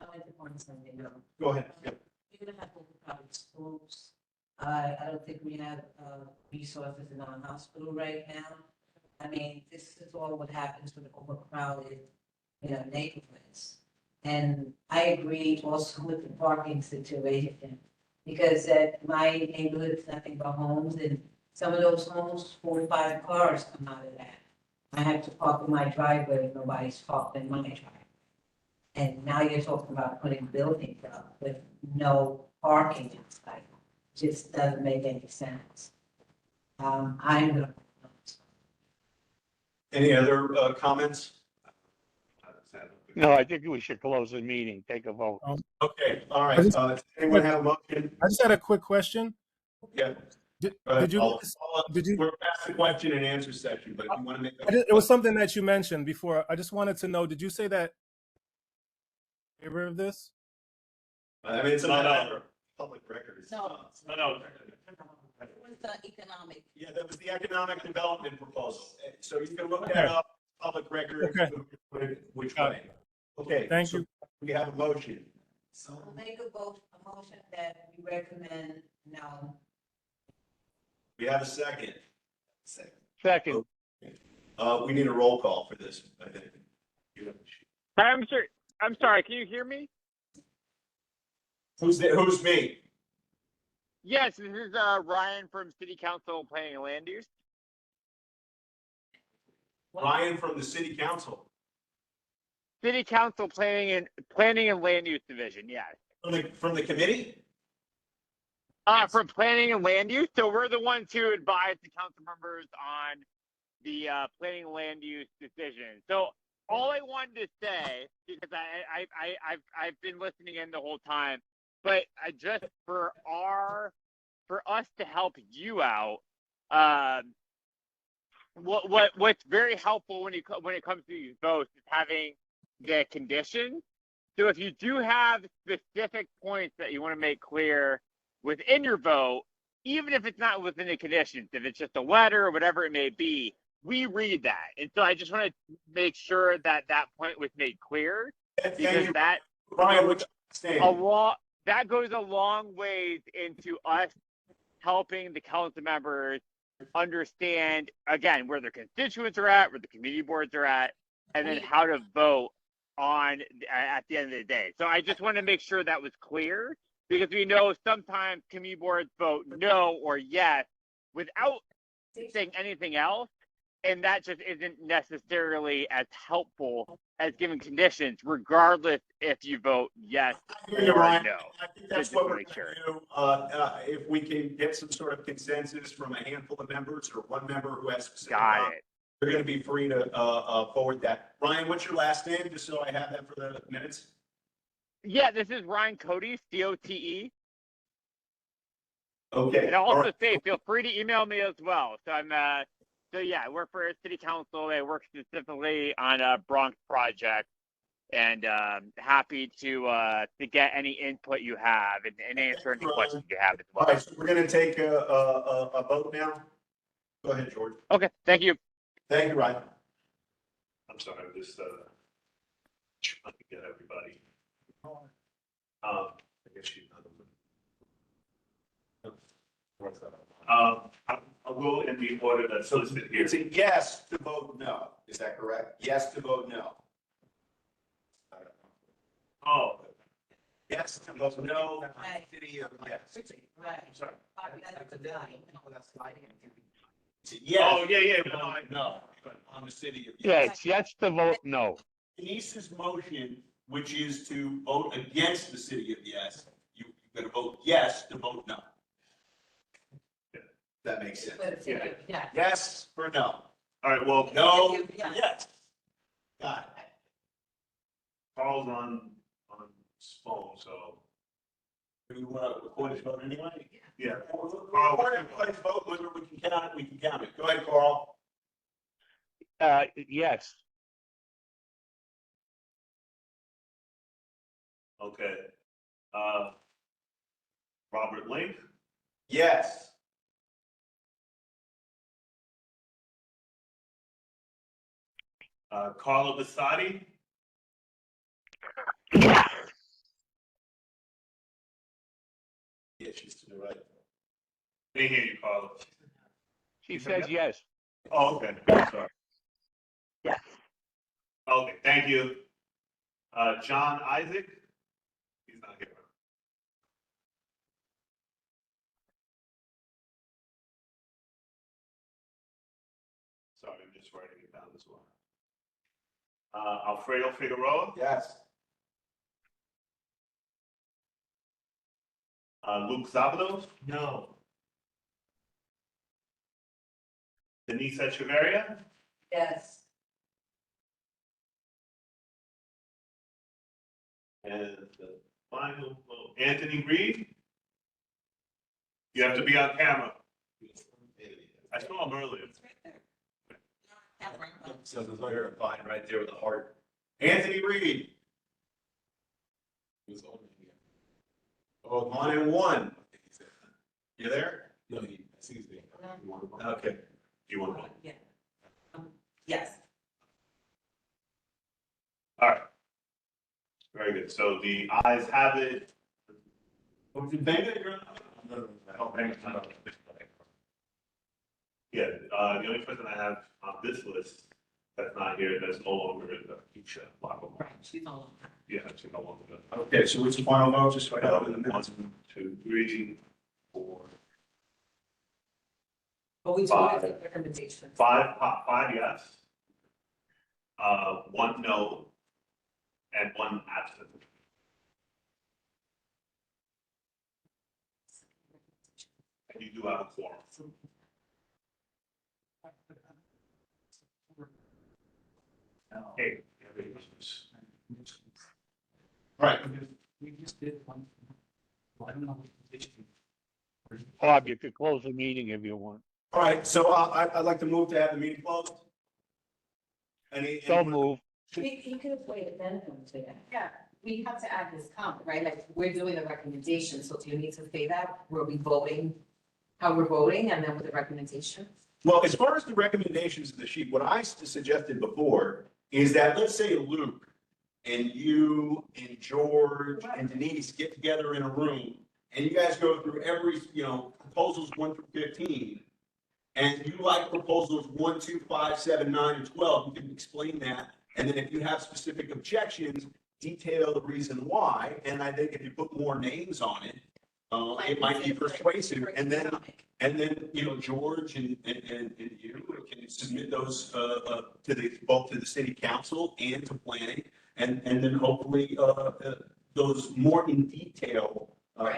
I like to point something out. Go ahead. Yep. We're gonna have overcrowded schools. I don't think we have resources in our hospital right now. I mean, this is all what happens with overcrowded, neighborhoods. And I agree also with the parking situation because at my neighborhood, it's nothing but homes and Some of those homes, 4 or 5 cars come out of that. I have to park in my driveway, nobody's parked in my driveway. And now you're talking about putting buildings up with no parking inside. Just doesn't make any sense. I'm gonna. Any other comments? No, I think we should close the meeting, take a vote. Okay, all right. I just- Does anyone have a motion? I just had a quick question. Yeah. Did you? We're past the question and answer session, but if you want to make. It was something that you mentioned before. I just wanted to know. Did you say that? In favor of this? I mean, it's a matter of public record. No. No. It was the economic. Yeah, that was the economic development proposal. So you can look that up, public record, which way. Okay. Thank so you. We have a motion. So make a motion that we recommend no. We have a second. Second. We need a roll call for this, I think. I'm sorry, can you hear me? Who's me? Yes, this is Ryan from City Council Planning and Land Use. Ryan from the City Council. City Council Planning and Land Use Division, yes. From the committee? From Planning and Land Use. So we're the ones who advise the council members on the Planning and Land Use decision. So all I wanted to say, because I've been listening in the whole time, but I just for us to help you out, what's very helpful when it comes to these votes is having the conditions. So if you do have specific points that you want to make clear within your vote, even if it's not within the conditions, if it's just a letter or whatever it may be, we read that. And so I just want to make sure that that point was made clear, because that that goes a long ways into us helping the council members understand, again, where their constituents are at, where the community boards are at, and then how to vote on at the end of the day. So I just want to make sure that was clear, because we know sometimes community boards vote no or yes without saying anything else, and that just isn't necessarily as helpful as giving conditions, regardless if you vote yes or no. I think that's what we're going to sure. do. If we can get some sort of consensus from a handful of members or one member who has specific comments, we're going to be free to forward that. Ryan, what's your last name, just so I have that for the minutes? Yeah, this is Ryan Cote, COTE. Okay. And I'll also say, feel free to email me as well. So so yeah, I work for City Council. I work specifically on a Bronx project, and happy to get any input you have and answer any questions you have as well. All right, so we're going to take a vote now. Go ahead, George. Okay, thank you. Thank you, Ryan. I'm sorry, just trying to get everybody. I guess you I'll go in the order that's listed here. It's a yes to vote no. Is that correct? Yes to vote no. Oh. Yes to vote no. Right. City of yes. Right. I'm sorry. Yes. Oh, yeah, No. On the city of Yeah, yes. it's yes to vote no. Denise's motion, which is to vote against the city of yes, you're going to vote yes to vote no. That makes sense. Yeah. Yes or no? All right, well, No. Yeah. Yes. Got it. Carl's on his phone, so. Do we want to record his vote anyway? Yeah. Record everybody's vote, whether we can count it, we can count it. Go ahead, Carl. Yes. Okay. Robert Link, Yes. Carla Basati, Yeah, she's to the right. they hear you, Carla. She says yes. Oh, okay, sorry. Yes. Okay, thank you. John Isaac, he's not here. just writing it down as well. Alfredo Figueroa, Yes. Luke Sabados, No. Denise Echeverria, Yes. and the final vote, Anthony Reed. You have to be on camera. I saw him earlier. So there's verified right there with the heart. Anthony Reed. Oh, on and one. You there? No, I think he's there. Okay. Do you want to? Yeah. Yes. All right. Very good. So the ayes have it. What did you think? Yeah, the only person I have on this list that's not here, that's no longer in the Keisha Locke. Right, she's no longer. Yeah, she's no longer. Okay, so what's the final vote, just so I have it in the minutes? 1, 2, 3, 4, But we do Five. have recommendations. 5, 5 yes. 1 no, and 1 absent. And you do have a quorum. Hey. All right, We just did one. I don't know. Bob, you could close the meeting if you want. all right, so I'd like to move to have the meeting closed. So move. He could have waited then come to that. Yeah, we have to add his comment, right? Like, we're doing the recommendation, so do you need to say that? Were we voting, how we're voting, and then with the recommendation? Well, as far as the recommendations of the sheet, what I suggested before is that, let's say Luke and you and George and Denise get together in a room and you guys go through every, proposals 1 through 15. And you like proposals 1, 2, 5, 7, 9, and 12, you can explain that. And then if you have specific objections, detail the reason why. And I think if you put more names on it, it might be persuasive. And then, George and you can submit those both to the city council and to planning. And then hopefully those more in detail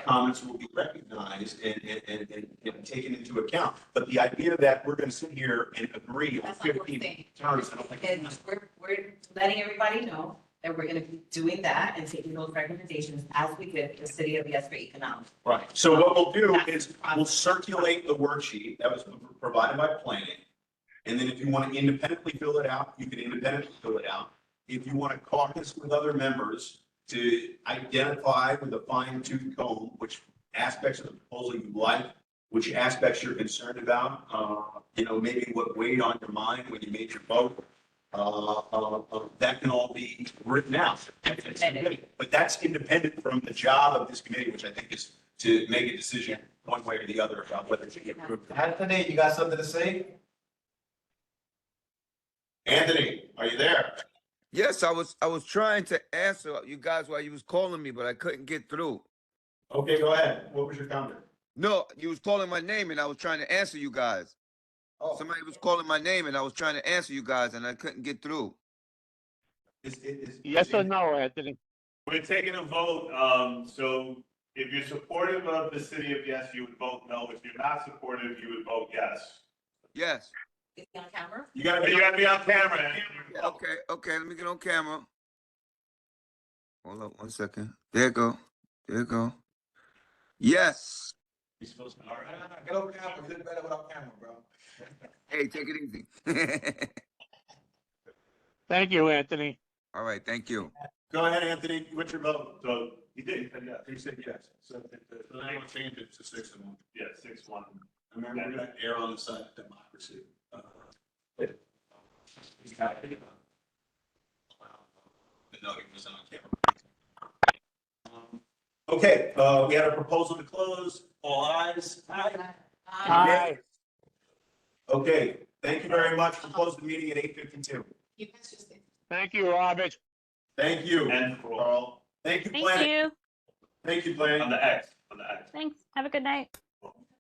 comments will be recognized and taken into account. But the idea that we're going to sit here and agree on That's not what we're 15 saying. terms, I don't think. And we're letting everybody know that we're gonna be doing that and taking those recommendations as we did the city of Yes for Economic. Right. So what we'll do is we'll circulate the worksheet that was provided by planning. And then if you want to independently fill it out, you can independently fill it out. If you want to caucus with other members to identify with a fine tooth comb, which aspects of the proposal you like, which aspects you're concerned about, maybe what weighed on your mind when you made your vote. That can all be written out. But that's independent from the job of this committee, which I think is to make a decision one way or the other about whether to get approved. Anthony, you got something to say? Anthony, are you there? Yes, I was trying to answer you guys while you was calling me, but I couldn't get through. Okay, go ahead. What was your comment? No, you was calling my name and I was trying to answer you guys. Oh. Somebody was calling my name and I was trying to answer you guys and I couldn't get through. Yes or no, Anthony? We're taking a vote, so if you're supportive of the city of Yes, you would vote no. If you're not supportive, you would vote yes. Yes. Is he on camera? You gotta be on camera. Okay, let me get on camera. Hold up 1 second. There you go. Yes. You're supposed to. All right. Get over camera, you look better without camera, bro. Hey, take it easy. Thank you, Anthony. All right, thank you. Go ahead, Anthony. What's your vote? So he did, he said yes. He said yes. So I want to change it to 6-1. Yeah, 6-1. Remember, we're going to err on the side of democracy. No, he was on camera. Okay, we had a proposal to close. All ayes? Aye. Okay, thank you very much. We'll close the meeting at 8:52. You guys just. Thank you, Robert. Thank you. And Carl. Thank you, Thank Planning. you. Thank you, Planning. On the X. Thanks. Have a good night.